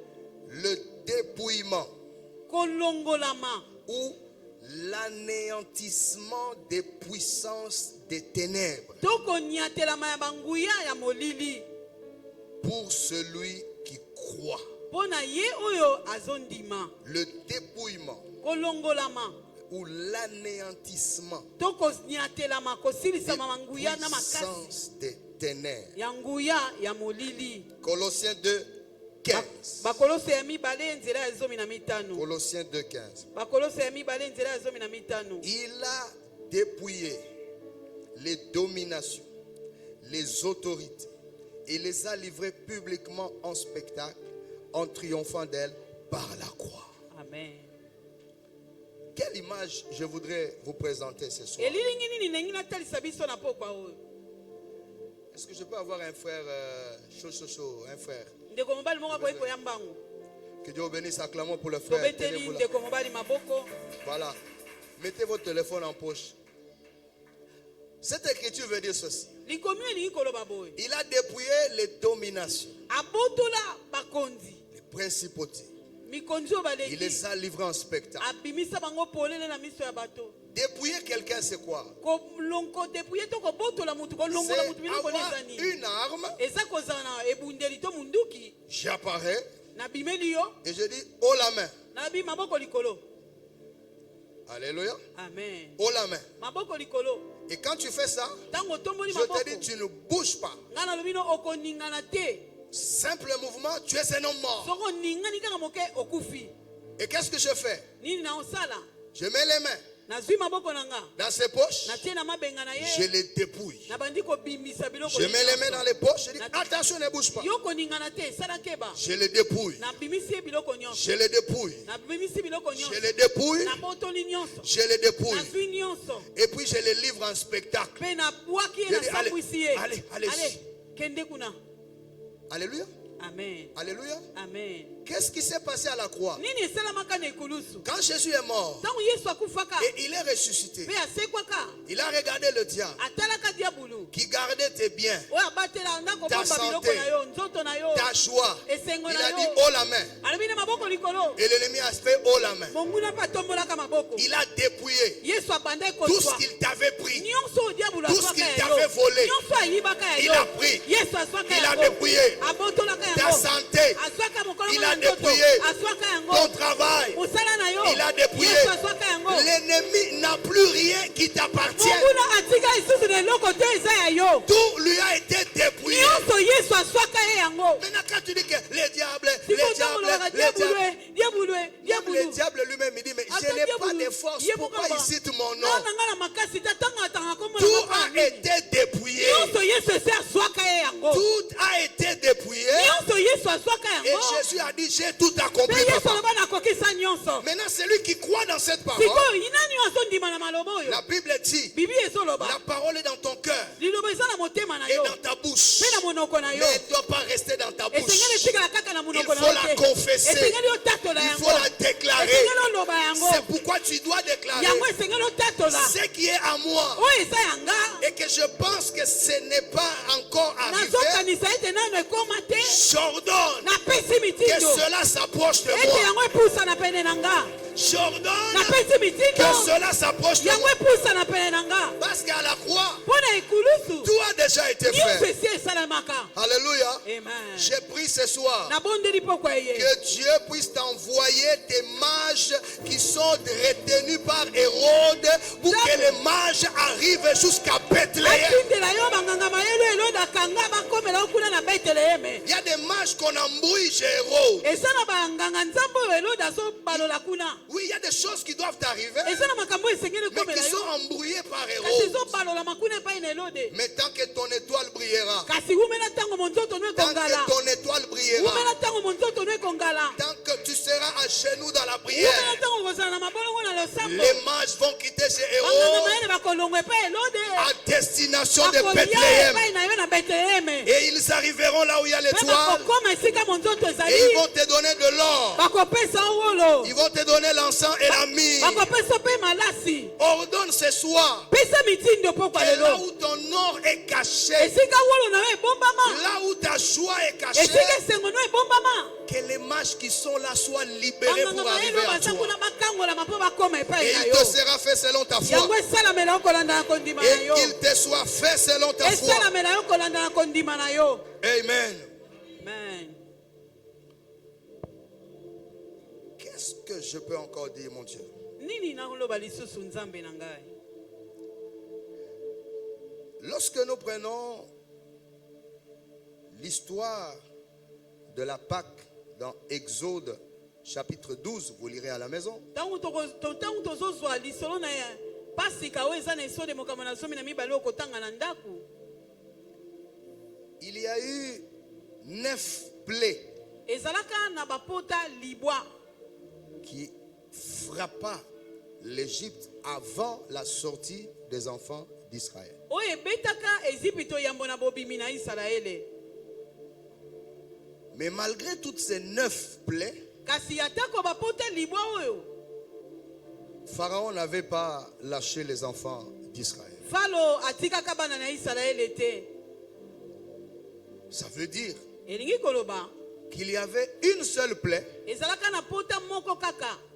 Speaker 2: le dépouillement
Speaker 1: Kolongolama.
Speaker 2: ou l'anéantissement des puissances des ténèbres
Speaker 1: Tokoniatelama ya banguya ya molili.
Speaker 2: pour celui qui croit.
Speaker 1: Pona ye oyo azondima.
Speaker 2: Le dépouillement
Speaker 1: Kolongolama.
Speaker 2: ou l'anéantissement
Speaker 1: Tokoniatelama kosilisama manguya
Speaker 2: des
Speaker 1: na makasi.
Speaker 2: puissances des ténèbres.
Speaker 1: Ya nguya ya molili.
Speaker 2: Colossiens 2, 15.
Speaker 1: Bakolose ya mibale nzela ya 15.
Speaker 2: Colossiens 2, 15.
Speaker 1: Bakolose ya mibale nzela ya 15.
Speaker 2: Il a dépouillé les dominations, les autorités et les a livrées publiquement en spectacle en triomphant d'elles par la croix.
Speaker 1: Amen.
Speaker 2: Quelle image je voudrais vous présenter ce soir?
Speaker 1: Elilingi nini nengi natalisa biso na pokwa oyo.
Speaker 2: Est-ce que je peux avoir un frère chaud, un frère?
Speaker 1: Ndeko mobali moko akoki koya mbangu.
Speaker 2: Que Dieu vous bénisse, acclamons pour le frère.
Speaker 1: Tobeteli
Speaker 2: Tenez-vous là.
Speaker 1: ndeko mobali maboko.
Speaker 2: Voilà. Mettez votre téléphone en poche. Cette écriture veut dire ceci.
Speaker 1: Likomi elingi koloba boye.
Speaker 2: Il a dépouillé les dominations,
Speaker 1: Abotola bakonzi.
Speaker 2: les principautés.
Speaker 1: Mikonzi oyo
Speaker 2: Il
Speaker 1: baleki.
Speaker 2: les a livrés en spectacle.
Speaker 1: Abimisa bango polele na miso ya bato.
Speaker 2: Dépouiller quelqu'un, c'est quoi?
Speaker 1: Kodepouye to kobotola mutu
Speaker 2: C'est
Speaker 1: kolongola mutu biloko
Speaker 2: avoir
Speaker 1: nezani.
Speaker 2: une arme.
Speaker 1: Eza kozala na ebundeli to munduki.
Speaker 2: J'apparais
Speaker 1: Nabimeli yo.
Speaker 2: et je dis haut la main.
Speaker 1: Nabi maboko likolo.
Speaker 2: Alléluia.
Speaker 1: Amen.
Speaker 2: Haut la main.
Speaker 1: Maboko likolo.
Speaker 2: Et quand tu fais ça,
Speaker 1: Tango tomboli
Speaker 2: je
Speaker 1: maboko.
Speaker 2: te dis, tu ne bouges pas.
Speaker 1: Ngana lobino okoningana te.
Speaker 2: Simple mouvement, tu es un homme mort.
Speaker 1: Soko ningani kaka moke okufi.
Speaker 2: Et qu'est-ce que je fais?
Speaker 1: Nini na osala?
Speaker 2: Je mets les mains
Speaker 1: Nazwi maboko nanga.
Speaker 2: dans ses poches.
Speaker 1: Natie na mabenga na
Speaker 2: Je
Speaker 1: ye.
Speaker 2: les dépouille.
Speaker 1: Nabandi kobimisa biloko.
Speaker 2: Je mets les mains dans les poches. Je dis, attention, ne bouge pas.
Speaker 1: Yo koningana te, sala keba.
Speaker 2: Je les dépouille.
Speaker 1: Nabimisi ye biloko nyonso.
Speaker 2: Je les dépouille.
Speaker 1: Nabimisi biloko
Speaker 2: Je
Speaker 1: nyonso.
Speaker 2: les dépouille.
Speaker 1: Nabotoli nyonso.
Speaker 2: Je les dépouille.
Speaker 1: Nazwi nyonso.
Speaker 2: Et puis je les livre en spectacle.
Speaker 1: Pe nabwaki ye
Speaker 2: Je
Speaker 1: na
Speaker 2: dis, allez,
Speaker 1: sambwisi ye.
Speaker 2: allez, allez.
Speaker 1: Kende kuna.
Speaker 2: Alléluia.
Speaker 1: Amen.
Speaker 2: Alléluia.
Speaker 1: Amen.
Speaker 2: Qu'est-ce qui s'est passé à la croix?
Speaker 1: Nini esalamaka na ekulusu?
Speaker 2: Quand Jésus est mort
Speaker 1: Ntango Yesu akufaka.
Speaker 2: et il est ressuscité,
Speaker 1: Pe asekwaka.
Speaker 2: il a regardé le diable
Speaker 1: Atalaka diabulu.
Speaker 2: qui gardait tes biens,
Speaker 1: Oyo abatela ndako
Speaker 2: Ta
Speaker 1: bomba biloko
Speaker 2: santé.
Speaker 1: na yo, nzoto na yo.
Speaker 2: ta joie.
Speaker 1: Esengo
Speaker 2: Il
Speaker 1: na
Speaker 2: a dit
Speaker 1: yo.
Speaker 2: haut la main.
Speaker 1: Alobi na maboko likolo.
Speaker 2: Et l'ennemi a fait haut la main.
Speaker 1: Monguna pa tombolaka maboko.
Speaker 2: Il a dépouillé
Speaker 1: Yesu abanda
Speaker 2: tout ce
Speaker 1: ekozwa.
Speaker 2: qu'il t'avait pris.
Speaker 1: Nyonso diabulu
Speaker 2: Tout ce
Speaker 1: azwaka
Speaker 2: qu'il
Speaker 1: ya
Speaker 2: t'avait
Speaker 1: yo.
Speaker 2: volé.
Speaker 1: Nyonso ayibaka ya
Speaker 2: Il
Speaker 1: yo.
Speaker 2: a pris.
Speaker 1: Yesu azwaka
Speaker 2: Il
Speaker 1: ya
Speaker 2: a
Speaker 1: yo.
Speaker 2: dépouillé.
Speaker 1: Yesu aswaka ye yango.
Speaker 2: Maintenant, quand tu dis que les diables,
Speaker 1: Si vous diable,
Speaker 2: le diable lui-même, il dit, mais je n'ai pas de force. Pourquoi il cite mon nom? Tout a été dépouillé. Tout a été dépouillé. Et Jésus a dit, j'ai tout accompli, papa. Maintenant, celui qui croit dans cette parole, la Bible dit, la parole est dans ton cœur et dans ta bouche. Mais elle ne doit pas rester dans ta bouche. Il faut la confesser. Il faut la déclarer. C'est pourquoi tu dois déclarer ce qui est à moi. Et que je pense que ce n'est pas encore arrivé. J'ordonne que cela s'approche de moi. J'ordonne que cela s'approche de moi. Parce qu'à la croix, tout a déjà été fait. Alléluia. J'ai pris ce soir que Dieu puisse t'envoyer des mages qui sont retenus par Hérode pour que les mages arrivent jusqu'à Bethléem. Il y a des mages qu'on embrouille chez Hérode. Oui, il y a des choses qui doivent arriver, mais qui sont embrouillées par Hérode. Mais tant que ton étoile brillera, tant que ton étoile brillera, tant que tu seras à genoux dans la prière, les mages vont quitter chez Hérode à destination de Bethléem. Et ils arriveront là où il y a l'étoile. Et ils vont te donner de l'or. Ils vont te donner l'encens et la myrrhe. Ordonne ce soir que là où ton or est caché, là où ta joie est cachée, que les mages qui sont là soient libérés pour arriver à toi. Et il te sera fait selon ta foi. Et qu'il te soit fait selon ta foi. Amen. Qu'est-ce que je peux encore dire, mon Dieu? Lorsque nous prenons l'histoire de la Pâque dans Exode chapitre 12, vous lirez à la maison. Il y a eu 9 plaies qui frappa l'Égypte avant la sortie des enfants d'Israël. Mais malgré toutes ces 9 plaies, Pharaon n'avait pas lâché les enfants d'Israël. Ça veut dire qu'il y avait une seule plaie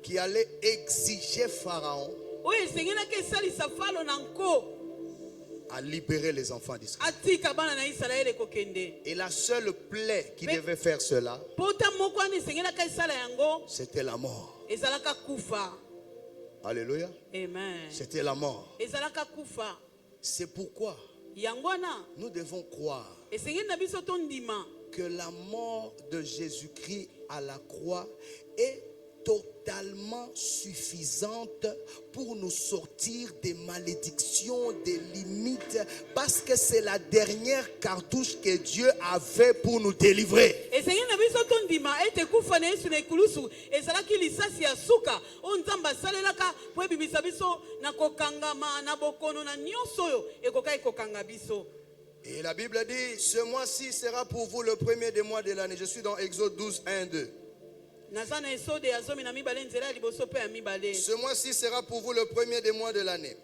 Speaker 2: qui allait exiger Pharaon à libérer les enfants d'Israël. Et la seule plaie qui devait faire cela, c'était la mort. Alléluia. C'était la mort. C'est pourquoi nous devons croire que la mort de Jésus-Christ à la croix est totalement suffisante pour nous sortir des malédictions, des limites, parce que c'est la dernière cartouche que Dieu avait pour nous délivrer. Et la Bible dit, ce mois-ci sera pour vous le premier des mois de l'année. Je suis dans Exode 12, 1, 2. Ce mois-ci sera pour vous le premier des mois de l'année.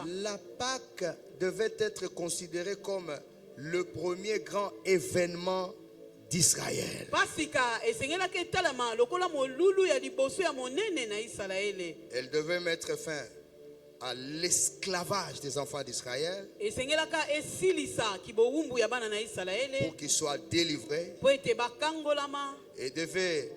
Speaker 2: La Pâque devait être considérée comme le premier grand événement d'Israël. Elle devait mettre fin à l'esclavage des enfants d'Israël pour qu'ils soient délivrés, et devait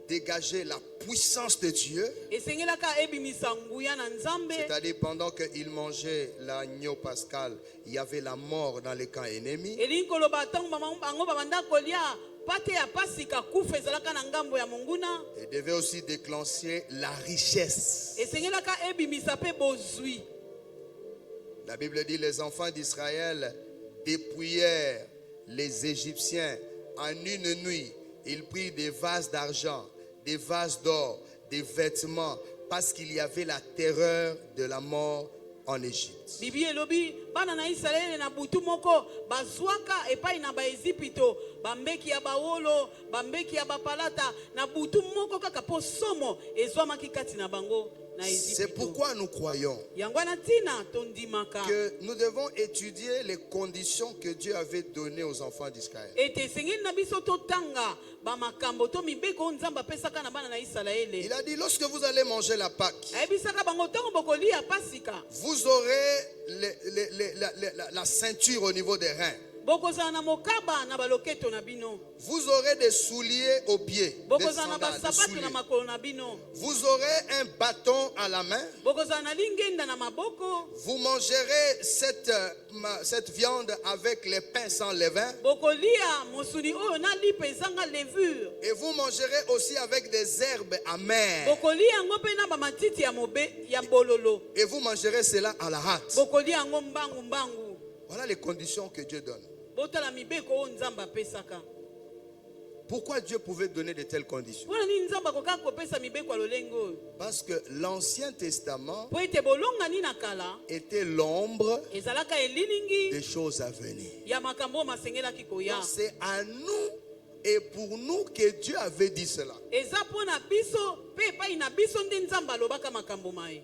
Speaker 2: dégager la puissance de Dieu.
Speaker 1: esengelaka ebimisa nguya na nzambe.
Speaker 2: C'est-à-dire pendant qu'ils mangeaient l'agneau pascal, il y avait la mort dans les camps ennemis.
Speaker 1: elingi koloba ntango bango babanda kolia pate ya pasika kufa ezalaka na ngambo ya monguna.
Speaker 2: Et devait aussi déclencher la richesse.
Speaker 1: esengelaka ebimisa mpe bozwi.
Speaker 2: La Bible dit les enfants d'Israël dépouillèrent les Égyptiens en une nuit. Ils prirent des vases d'argent, des vases d'or, des vêtements, parce qu'il y avait la terreur de la mort en Égypte.
Speaker 1: Bibi elobi bana na Israele na butu moko bazwaka epai na baezipito bambeki ya bawolo bambeki ya bapalata na butu moko kaka po somo ezwamaki kati na bango na ezipito.
Speaker 2: C'est pourquoi nous croyons
Speaker 1: Yangwana tina tondimaka
Speaker 2: que nous devons étudier les conditions que Dieu avait données aux enfants d'Israël.
Speaker 1: ete sengeli na biso totanga bamakambo to mibeko nzamba pesaka na bana na Israele.
Speaker 2: Il a dit lorsque vous allez manger la Pâque,
Speaker 1: Ayebisaka bango ntango bokolia pasika
Speaker 2: vous aurez la ceinture au niveau des reins.
Speaker 1: bokozala na mokaba na baloketo na bino.
Speaker 2: Vous aurez des souliers aux pieds, des
Speaker 1: Bokozala na
Speaker 2: sandales, des
Speaker 1: basapatu
Speaker 2: souliers.
Speaker 1: na makolo na bino.
Speaker 2: Vous aurez un bâton à la main.
Speaker 1: Bokozala na lingenda na maboko.
Speaker 2: Vous mangerez cette viande avec les pains sans levain.
Speaker 1: Bokolia mosuni oyo na lipa ezanga levure.
Speaker 2: Et vous mangerez aussi avec des herbes amères.
Speaker 1: Bokolia yango mpe na bamatiti ya mobe ya bololo.
Speaker 2: Et vous mangerez cela à la hâte.
Speaker 1: Bokolia yango mbangu mbangu.
Speaker 2: Voilà les conditions que Dieu donne.
Speaker 1: Botala mibeko oyo nzamba apesaka.
Speaker 2: Pourquoi Dieu pouvait donner de telles conditions?
Speaker 1: Mpona nini nzamba akokaka kopesa mibeko ya lolenge oyo?
Speaker 2: Parce que l'Ancien Testament
Speaker 1: Po ete bolongani na kala
Speaker 2: était l'ombre
Speaker 1: ezalaka elilingi
Speaker 2: des choses à venir.
Speaker 1: ya makambo oyo masengelaki koya.
Speaker 2: Donc c'est à nous et pour nous que Dieu avait dit cela.
Speaker 1: Eza mpona biso mpe epai na biso nde nzamba alobaka makambo mae.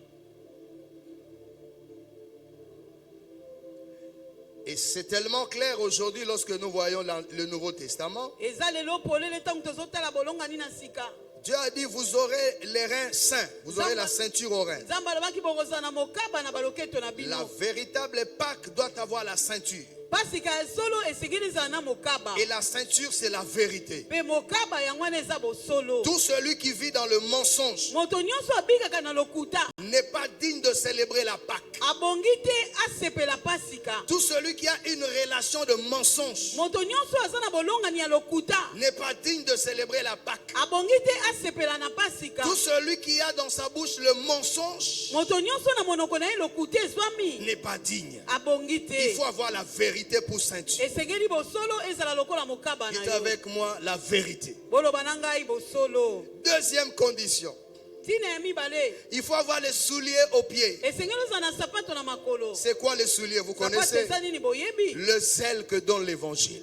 Speaker 2: Et c'est tellement clair aujourd'hui lorsque nous voyons le Nouveau Testament.
Speaker 1: Eza lelo polele ntango tozotala bolongani na sika.
Speaker 2: Dieu a dit vous aurez les reins saints, vous aurez la ceinture aux reins.
Speaker 1: Nzamba alobaki bokozala na mokaba na baloketo na
Speaker 2: La
Speaker 1: bino.
Speaker 2: véritable Pâque doit avoir la ceinture.
Speaker 1: Pasika ya solo esengeli ezala na mokaba.
Speaker 2: Et la ceinture c'est la vérité.
Speaker 1: Mpe mokaba yango wana eza bosolo.
Speaker 2: Tout celui qui vit dans le mensonge
Speaker 1: Moto nyonso abikaka na lokuta
Speaker 2: n'est pas digne de célébrer la Pâque.
Speaker 1: abongi te asepela pasika.
Speaker 2: Tout celui qui a une relation de mensonge
Speaker 1: Moto nyonso aza na bolongani ya lokuta
Speaker 2: n'est pas digne de célébrer la Pâque.
Speaker 1: abongi te asepela na pasika.
Speaker 2: Tout celui qui a dans sa bouche le mensonge
Speaker 1: Moto nyonso na monoko na ye lokuta ezwami
Speaker 2: n'est pas digne.
Speaker 1: abongi
Speaker 2: Il
Speaker 1: te.
Speaker 2: faut avoir la vérité pour ceinture.
Speaker 1: Esengeli bosolo ezala lokola mokaba na
Speaker 2: Dites
Speaker 1: yo.
Speaker 2: avec moi la vérité.
Speaker 1: Boloba na ngai bosolo.
Speaker 2: Deuxième condition,
Speaker 1: Tina ya mibale.
Speaker 2: il faut avoir les souliers aux pieds.
Speaker 1: Esengeli ozala na sapato na makolo.
Speaker 2: C'est quoi les souliers? Vous
Speaker 1: Sapato
Speaker 2: connaissez
Speaker 1: eza nini boyebi?
Speaker 2: le zèle que donne l'évangile.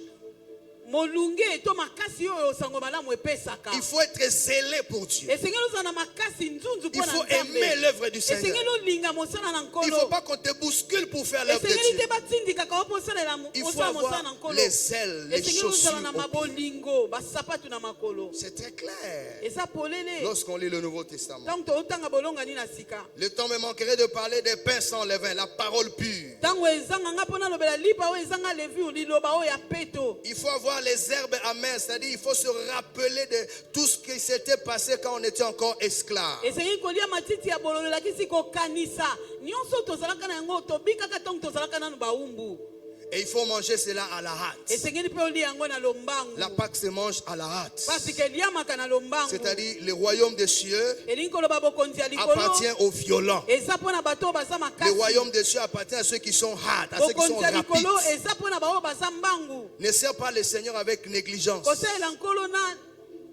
Speaker 1: Molunge to makasi oyo sango malamu epesaka.
Speaker 2: Il faut être zélé pour Dieu.
Speaker 1: Esengeli ozala na makasi nzunzu
Speaker 2: Il
Speaker 1: mpo na
Speaker 2: faut aimer
Speaker 1: Nzambe.
Speaker 2: l'œuvre du Seigneur.
Speaker 1: Esengeli olinga mosala na
Speaker 2: Il ne faut
Speaker 1: nkolo.
Speaker 2: pas qu'on te bouscule pour faire l'œuvre de
Speaker 1: Esengeli
Speaker 2: Dieu.
Speaker 1: te batindikaka yo mpo osalela
Speaker 2: Il faut
Speaker 1: osala mosala na
Speaker 2: avoir
Speaker 1: nkolo.
Speaker 2: les ailes, les
Speaker 1: Esengeli
Speaker 2: chaussures
Speaker 1: ozala na
Speaker 2: aux pieds.
Speaker 1: mabolingo basapatu na makolo.
Speaker 2: C'est très clair.
Speaker 1: Eza polele.
Speaker 2: Lorsqu'on lit le Nouveau Testament.
Speaker 1: Ntango totanga bolongani na sika.
Speaker 2: Le temps me manquerait de parler des pains sans levain, la parole pure.
Speaker 1: Ntango ezanga nga mpona lobela lipa oyo ezanga levure liloba oyo ya peto.
Speaker 2: Il faut avoir les herbes amères, c'est-à-dire il faut se rappeler de tout ce qui s'était passé quand on était encore esclave.
Speaker 1: Esengeli kolia matiti ya bololo elakisi kokanisa nyonso tozalaka na yango tobikaka ntango tozalaka nanu baumbu.
Speaker 2: Et il faut manger cela à la hâte.
Speaker 1: Esengeli mpe olia yango na lombangu.
Speaker 2: La Pâque se mange à la hâte.
Speaker 1: Pasi ke eliamaka na lombangu.
Speaker 2: C'est-à-dire le royaume des cieux
Speaker 1: Elingi koloba bokonzi ya likolo.
Speaker 2: appartient aux violents.
Speaker 1: Eza mpona bato oyo baza
Speaker 2: Le
Speaker 1: makasi.
Speaker 2: royaume des cieux appartient à ceux qui sont hâtes, à ceux qui sont
Speaker 1: Bokonzi ya likolo
Speaker 2: rapides.
Speaker 1: eza mpona baoyo baza mbangu.
Speaker 2: Ne sers pas le Seigneur avec négligence.
Speaker 1: Kosalela nkolo na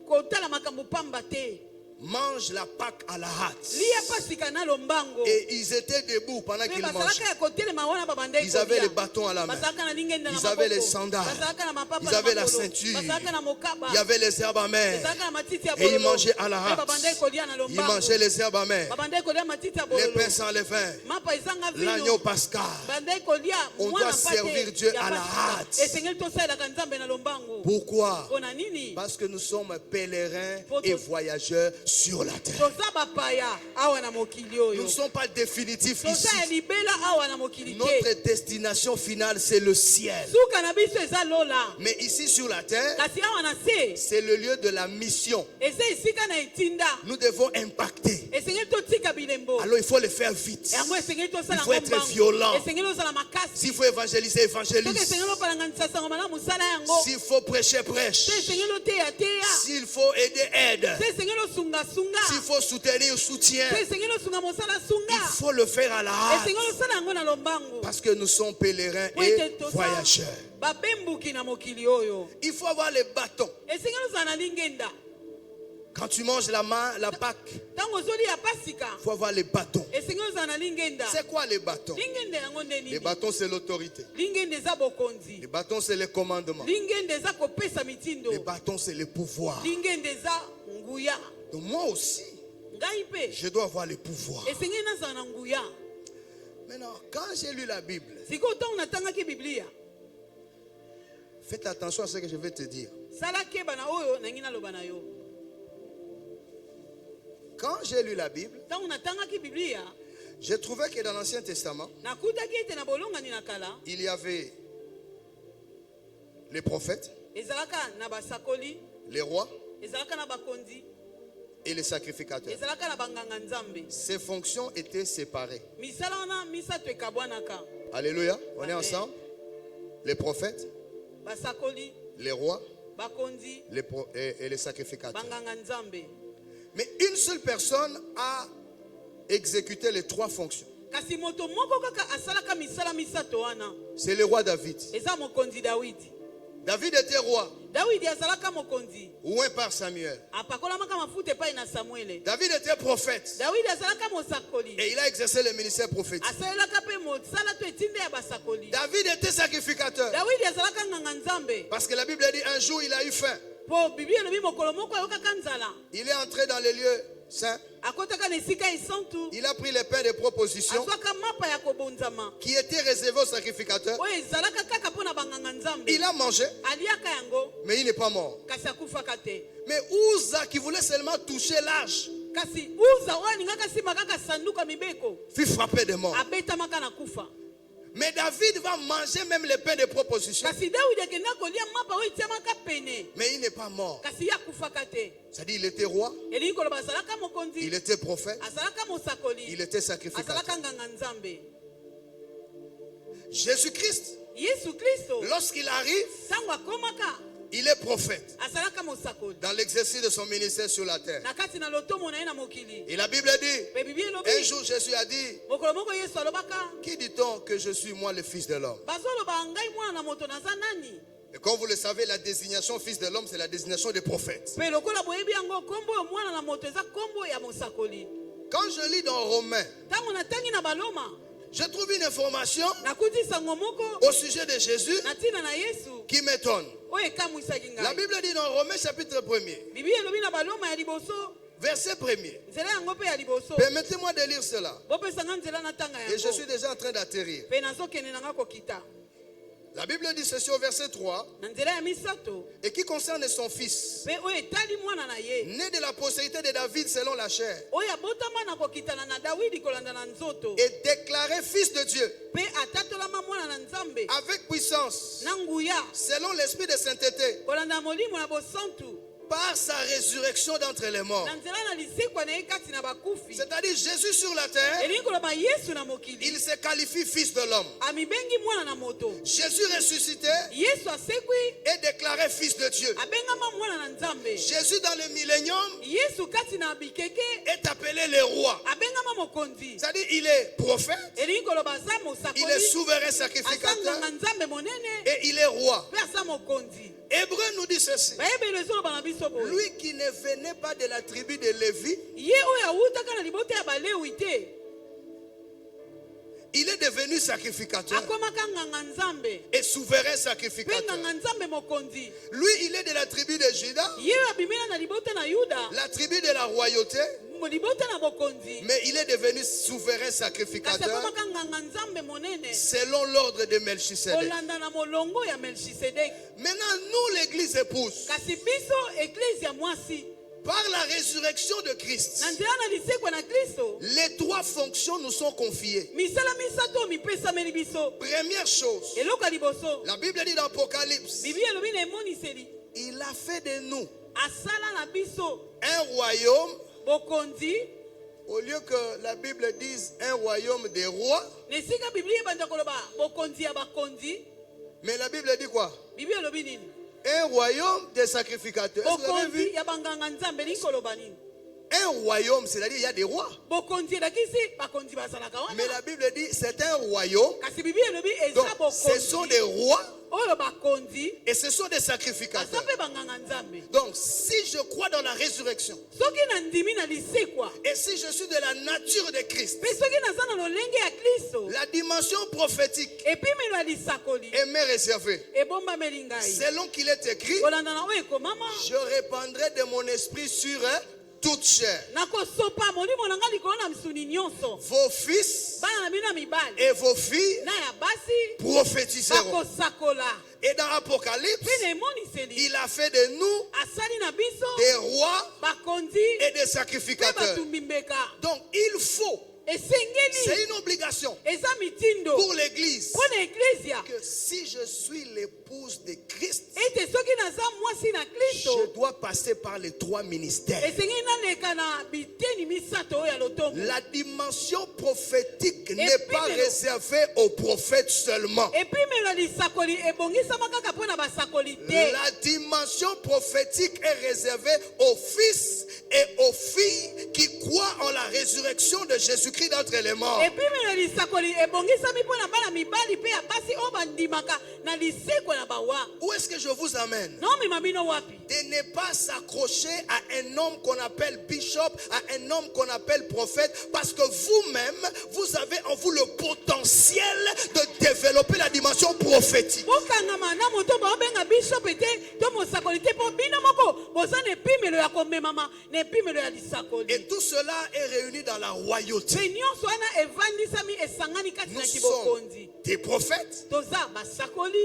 Speaker 1: kotala makambo pamba te.
Speaker 2: Mange la Pâque à la hâte.
Speaker 1: Lia pasika na lombango.
Speaker 2: Et ils étaient debout pendant
Speaker 1: Mpe
Speaker 2: qu'ils mangeaient.
Speaker 1: bazalaka ya kotelema wana babandaki
Speaker 2: Ils avaient
Speaker 1: kolia.
Speaker 2: les bâtons à la main.
Speaker 1: Bazalaka na lingenda na
Speaker 2: Ils avaient les
Speaker 1: maboko.
Speaker 2: sandales.
Speaker 1: Bazalaka na mapapa
Speaker 2: Ils
Speaker 1: na
Speaker 2: avaient la
Speaker 1: makolo.
Speaker 2: ceinture.
Speaker 1: Bazalaka na mokaba.
Speaker 2: Il y avait les herbes amères.
Speaker 1: Bazalaka na matiti ya
Speaker 2: Et ils
Speaker 1: bololo.
Speaker 2: mangeaient à la
Speaker 1: Mpe babandaki
Speaker 2: hâte.
Speaker 1: kolia na
Speaker 2: Ils
Speaker 1: lombango.
Speaker 2: mangeaient les herbes amères.
Speaker 1: Babandaki kolia matiti ya
Speaker 2: Les
Speaker 1: bololo.
Speaker 2: pains sans levain.
Speaker 1: Mapa ezanga vino.
Speaker 2: L'agneau pascal.
Speaker 1: Bandaki kolia
Speaker 2: On
Speaker 1: mwana
Speaker 2: doit
Speaker 1: mpate
Speaker 2: servir Dieu
Speaker 1: ya
Speaker 2: à la
Speaker 1: pasika.
Speaker 2: hâte.
Speaker 1: Esengeli tosalelaka Nzambe na lombango.
Speaker 2: Pourquoi?
Speaker 1: Mpona nini?
Speaker 2: Parce que nous sommes pèlerins
Speaker 1: Pour
Speaker 2: et
Speaker 1: tous-
Speaker 2: voyageurs sur la terre.
Speaker 1: toza bapaya awa na mokili
Speaker 2: Nous
Speaker 1: oyo
Speaker 2: ne sommes pas définitifs ici.
Speaker 1: toza ya libela awa na mokili te
Speaker 2: Notre destination finale, c'est le ciel.
Speaker 1: suka na biso eza lola
Speaker 2: Mais ici sur la terre,
Speaker 1: kasi awa na se
Speaker 2: c'est le lieu de la mission.
Speaker 1: eza esika na etinda
Speaker 2: Nous devons impacter.
Speaker 1: esengeli totika bilembo
Speaker 2: Alors il faut le faire vite.
Speaker 1: yango esengeli tosala
Speaker 2: Il faut
Speaker 1: yango
Speaker 2: être
Speaker 1: mbangu.
Speaker 2: violent.
Speaker 1: esengeli ozala makasi
Speaker 2: S'il faut évangéliser,
Speaker 1: soki
Speaker 2: évangélise.
Speaker 1: esengeli opalanganisa sango malamu mosala yango
Speaker 2: S'il faut prêcher, prêche.
Speaker 1: te esengeli oteyateya
Speaker 2: S'il faut aider, aide.
Speaker 1: te esengeli osungasunga
Speaker 2: S'il faut soutenir, soutien.
Speaker 1: te esengeli osunga mosala
Speaker 2: Il
Speaker 1: sunga
Speaker 2: faut le faire à la hâte.
Speaker 1: esengeli osala yango na lombangu
Speaker 2: Parce que nous sommes pèlerins
Speaker 1: po
Speaker 2: et
Speaker 1: ete toza
Speaker 2: voyageurs.
Speaker 1: babembuki na mokili oyo
Speaker 2: Il faut avoir les bâtons.
Speaker 1: esengeli ozala na lingenda
Speaker 2: Quand tu manges la Pâque,
Speaker 1: ntango ozolia pasika
Speaker 2: il faut avoir les bâtons.
Speaker 1: esengeli ozala na lingenda
Speaker 2: C'est quoi les bâtons?
Speaker 1: lingenda yango nde
Speaker 2: Les
Speaker 1: nini
Speaker 2: bâtons, c'est l'autorité.
Speaker 1: lingenda eza bokonzi
Speaker 2: Les bâtons, c'est les commandements.
Speaker 1: lingenda eza kopesa mitindo
Speaker 2: Les bâtons, c'est le pouvoir.
Speaker 1: lingenda eza nguya
Speaker 2: Donc moi aussi,
Speaker 1: ngai mpe
Speaker 2: je dois avoir le pouvoir.
Speaker 1: esengeli nazala na nguya
Speaker 2: Maintenant, quand j'ai lu la Bible,
Speaker 1: sikoyo ntango natangaki biblia
Speaker 2: faites attention à ce que je vais te dire.
Speaker 1: sala keba na oyo nangi naloba na yo
Speaker 2: Quand j'ai lu la Bible,
Speaker 1: ntango natangaki biblia
Speaker 2: j'ai trouvé que dans l'Ancien Testament,
Speaker 1: nakutaki ete na bolongani na kala
Speaker 2: il y avait les prophètes,
Speaker 1: ezalaka na basakoli
Speaker 2: les rois
Speaker 1: ezalaka na bakonzi
Speaker 2: et les sacrificateurs.
Speaker 1: ezalaka na banganga nzambe
Speaker 2: Ces fonctions étaient séparées.
Speaker 1: misala wana misato ekabwanaka
Speaker 2: Alléluia. On est
Speaker 1: Amen.
Speaker 2: ensemble. Les prophètes,
Speaker 1: basakoli
Speaker 2: les rois
Speaker 1: bakonzi
Speaker 2: et les sacrificateurs.
Speaker 1: banganga nzambe
Speaker 2: Mais une seule personne a exécuté les trois fonctions.
Speaker 1: kasi moto moko kaka asalaka misala misato wana
Speaker 2: C'est le roi David.
Speaker 1: eza mokonzi dawidi
Speaker 2: David était roi,
Speaker 1: dawidi azalaka mokonzi
Speaker 2: oint par Samuel.
Speaker 1: apakolamaka mafuta epai na samuele
Speaker 2: David était prophète
Speaker 1: dawidi azalaka mosakoli
Speaker 2: et il a exercé le ministère prophétique.
Speaker 1: asalelaka mpe mosala to etinde ya basakoli
Speaker 2: David était sacrificateur
Speaker 1: dawidi azalaka nganga nzambe
Speaker 2: parce que la Bible dit un jour il a eu faim.
Speaker 1: mpo biblia elobi mokolo moko ayokaka nzala
Speaker 2: Il est entré dans les lieux saints.
Speaker 1: akotaka na esika esantu
Speaker 2: Il a pris les pains de proposition
Speaker 1: azwaka mapa ya kobonzama
Speaker 2: qui étaient réservés aux sacrificateurs.
Speaker 1: oyo ezalaka kaka mpo na banganga nzambe
Speaker 2: Il a mangé,
Speaker 1: aliaka yango
Speaker 2: mais il n'est pas mort.
Speaker 1: kasi akufaka te
Speaker 2: Mais Uza qui voulait seulement toucher l'arche,
Speaker 1: kasi uza oyo alingaka nsima kaka sanduku ya mibeko
Speaker 2: fut frappé de mort.
Speaker 1: abetamaka na kufa
Speaker 2: Mais David va manger même les pains de proposition,
Speaker 1: kasi dawidi akenda kolia mapa oyo etiamaka pene
Speaker 2: mais il n'est pas mort.
Speaker 1: kasi ye akufaka te
Speaker 2: C'est-à-dire il était roi,
Speaker 1: elingi koloba azalaka mokonzi
Speaker 2: il était prophète,
Speaker 1: azalaka mosakoli
Speaker 2: il était sacrificateur.
Speaker 1: azalaka nganga nzambe
Speaker 2: Jésus-Christ,
Speaker 1: yesu kristo
Speaker 2: lorsqu'il arrive,
Speaker 1: ntango akomaka
Speaker 2: il est prophète
Speaker 1: azalaka mosakoli
Speaker 2: dans l'exercice de son ministère sur la terre.
Speaker 1: na kati na lotomo na ye na mokili
Speaker 2: Et la Bible dit,
Speaker 1: mpe biblia
Speaker 2: un
Speaker 1: elobi
Speaker 2: jour Jésus a dit,
Speaker 1: mokolo moko yesu alobaka
Speaker 2: qui dit-on que je suis moi le fils de l'homme?
Speaker 1: bazoloba ngai mwana na moto naza nani
Speaker 2: Et comme vous le savez, la désignation fils de l'homme, c'est la désignation des prophètes.
Speaker 1: mpe lokola boyebi yango kombo oyo mwana na moto eza kombo ya mosakoli
Speaker 2: Quand je lis dans Romains,
Speaker 1: ntango natangi na baloma
Speaker 2: je trouve une information
Speaker 1: nakuti sango moko
Speaker 2: au sujet de Jésus
Speaker 1: na ntina na yesu
Speaker 2: qui m'étonne.
Speaker 1: oyo ekamwisaki
Speaker 2: La
Speaker 1: ngai
Speaker 2: Bible dit dans Romains chapitre 1er,
Speaker 1: biblia elobi na baloma ya liboso
Speaker 2: verset 1er.
Speaker 1: nzela yango mpe ya liboso
Speaker 2: Permettez-moi de lire cela.
Speaker 1: bopesanga nzela natanga
Speaker 2: Et je
Speaker 1: yango
Speaker 2: suis déjà en train d'atterrir.
Speaker 1: mpe nazokende nanga kokita
Speaker 2: La Bible dit ceci au verset 3.
Speaker 1: na nzela ya misato
Speaker 2: Et qui concerne son fils,
Speaker 1: mpe oyo etali mwana na ye
Speaker 2: né de la postérité de David selon la chair,
Speaker 1: oyo abotama na kokitana na dawidi kolanda na nzoto
Speaker 2: et déclaré fils de Dieu,
Speaker 1: mpe atatolama mwana na nzambe
Speaker 2: avec puissance,
Speaker 1: na nguya
Speaker 2: selon l'esprit de sainteté,
Speaker 1: kolanda molimo na bosantu
Speaker 2: par sa résurrection d'entre les morts.
Speaker 1: na nzela na lisekwa na ye kati na bakufi
Speaker 2: C'est-à-dire Jésus sur la terre,
Speaker 1: elingi koloba yesu na mokili
Speaker 2: il se qualifie fils de l'homme.
Speaker 1: amibengi mwana na moto
Speaker 2: Jésus ressuscité
Speaker 1: yesu asekwi
Speaker 2: est déclaré fils de Dieu.
Speaker 1: abengama mwana na nzambe
Speaker 2: Jésus dans le millénium
Speaker 1: yesu kati na bikeke
Speaker 2: est appelé le roi.
Speaker 1: abengama mokonzi
Speaker 2: C'est-à-dire il est prophète,
Speaker 1: elingi koloba aza
Speaker 2: il est
Speaker 1: mosakoli
Speaker 2: souverain
Speaker 1: aza
Speaker 2: sacrificateur
Speaker 1: nganga nzambe monene
Speaker 2: et il est roi.
Speaker 1: mpe aza mokonzi
Speaker 2: Hébreu nous dit ceci.
Speaker 1: bayebeli ezoloba na biso boye
Speaker 2: Lui qui ne venait pas de la tribu de Lévi,
Speaker 1: ye oyo awutaka na libota ya balewi te
Speaker 2: il est devenu sacrificateur
Speaker 1: akomaka nganga nzambe
Speaker 2: et souverain
Speaker 1: mpe
Speaker 2: sacrificateur.
Speaker 1: nganga nzambe mokonzi
Speaker 2: Lui, il est de la tribu de Juda,
Speaker 1: ye oyo abimela na libota na yuda
Speaker 2: la tribu de la royauté,
Speaker 1: libota na bokonzi
Speaker 2: mais il est devenu souverain
Speaker 1: kasi
Speaker 2: sacrificateur
Speaker 1: akomaka nganga nzambe monene
Speaker 2: selon l'ordre de Melchisedec.
Speaker 1: kolanda na molongo ya melchisedeki
Speaker 2: Maintenant, nous, l'église épouse,
Speaker 1: kasi biso eklise ya mwasi
Speaker 2: Par la résurrection de Christ,
Speaker 1: na nzela na lisekwa na Kristo
Speaker 2: les trois fonctions nous sont confiées.
Speaker 1: misala misato mipesameli biso.
Speaker 2: Première chose,
Speaker 1: Eloko ya liboso
Speaker 2: la Bible dit dans Apocalypse,
Speaker 1: Biblia elobi na emoniseli
Speaker 2: il a fait de nous
Speaker 1: asala na biso
Speaker 2: un royaume,
Speaker 1: bokonzi.
Speaker 2: au lieu que la Bible dise un royaume des rois,
Speaker 1: Na esika Biblia ebanda koloba bokonzi ya bakonzi,
Speaker 2: mais la Bible dit quoi?
Speaker 1: Biblia elobi nini?
Speaker 2: Un royaume des sacrificateurs. Est-ce que vous avez
Speaker 1: Bokonzi
Speaker 2: vu?
Speaker 1: ya banganga nzambe likoloba nini?
Speaker 2: Un royaume, c'est-à-dire il y a des rois.
Speaker 1: Bokonzi elakisi bakonzi bazalaka
Speaker 2: Mais
Speaker 1: wana.
Speaker 2: la Bible dit c'est un royaume.
Speaker 1: Kasi Biblia elobi
Speaker 2: Donc
Speaker 1: eza
Speaker 2: ce sont
Speaker 1: bokonzi
Speaker 2: des rois
Speaker 1: oyo bakonzi
Speaker 2: et ce sont des
Speaker 1: baza
Speaker 2: sacrificateurs.
Speaker 1: mpe banganga nzambe.
Speaker 2: Donc si je crois dans la résurrection
Speaker 1: Soki na ndimi na lisekwa
Speaker 2: et si je suis de la nature de Christ,
Speaker 1: mpe soki naza na lolenge ya Kristo,
Speaker 2: la dimension prophétique
Speaker 1: epimelo ya lisakoli
Speaker 2: est me réservée.
Speaker 1: ebombameli ngai
Speaker 2: Selon qu'il est écrit,
Speaker 1: kolanda na oyo ekomama.
Speaker 2: je répandrai de mon esprit sur toute chair.
Speaker 1: Nakosopa molimo na ngai likolo na misuni nyonso.
Speaker 2: Vos fils
Speaker 1: Bana na bino ya mibali
Speaker 2: et vos filles
Speaker 1: na ya basi
Speaker 2: prophétiseront.
Speaker 1: bakosakola.
Speaker 2: Et dans Apocalypse,
Speaker 1: Mpe na emoniseli
Speaker 2: il a fait de nous
Speaker 1: asali na biso
Speaker 2: des rois
Speaker 1: bakonzi
Speaker 2: et des
Speaker 1: mpe
Speaker 2: sacrificateurs.
Speaker 1: batumbi mbeka.
Speaker 2: Donc il faut,
Speaker 1: Esengeli
Speaker 2: c'est une obligation
Speaker 1: eza mitindo
Speaker 2: pour l'Église,
Speaker 1: mpo na eklezia
Speaker 2: que si je suis l'épouse de Christ,
Speaker 1: ete soki naza mwasi na Kristo
Speaker 2: je dois passer par les trois ministères.
Speaker 1: esengeli naleka na biteni misato oyo ya lotongo.
Speaker 2: La dimension prophétique n'est
Speaker 1: puis,
Speaker 2: pas
Speaker 1: mais-
Speaker 2: réservée aux prophètes seulement.
Speaker 1: epimelo ya lisakoli ebongisama kaka mpo na basakoli te.
Speaker 2: La dimension prophétique est réservée aux fils et aux filles qui croient en la résurrection de Jésus-Christ d'entre les morts.
Speaker 1: epimelo ya lisakoli ebongisami mpo na bana mibali mpe ya basi oyo bandimaka na lisekwa na bawa.
Speaker 2: Où est-ce que je vous amène?
Speaker 1: naomema bino wapi?
Speaker 2: De ne pas s'accrocher à un homme qu'on appelle bishop, à un homme qu'on appelle prophète, parce que vous-même, vous avez en vous le potentiel de développer la dimension prophétique.
Speaker 1: bokangama na moto baobenga bishop te to mosakoli te mpo bino moko boza na epimelo ya komemama na epimelo ya lisakoli.
Speaker 2: Et tout cela est réuni dans la royauté.
Speaker 1: mpe nyonso wana evandisami esangani kati
Speaker 2: Nous
Speaker 1: na
Speaker 2: sommes
Speaker 1: kibokonzi.
Speaker 2: des prophètes,
Speaker 1: toza basakoli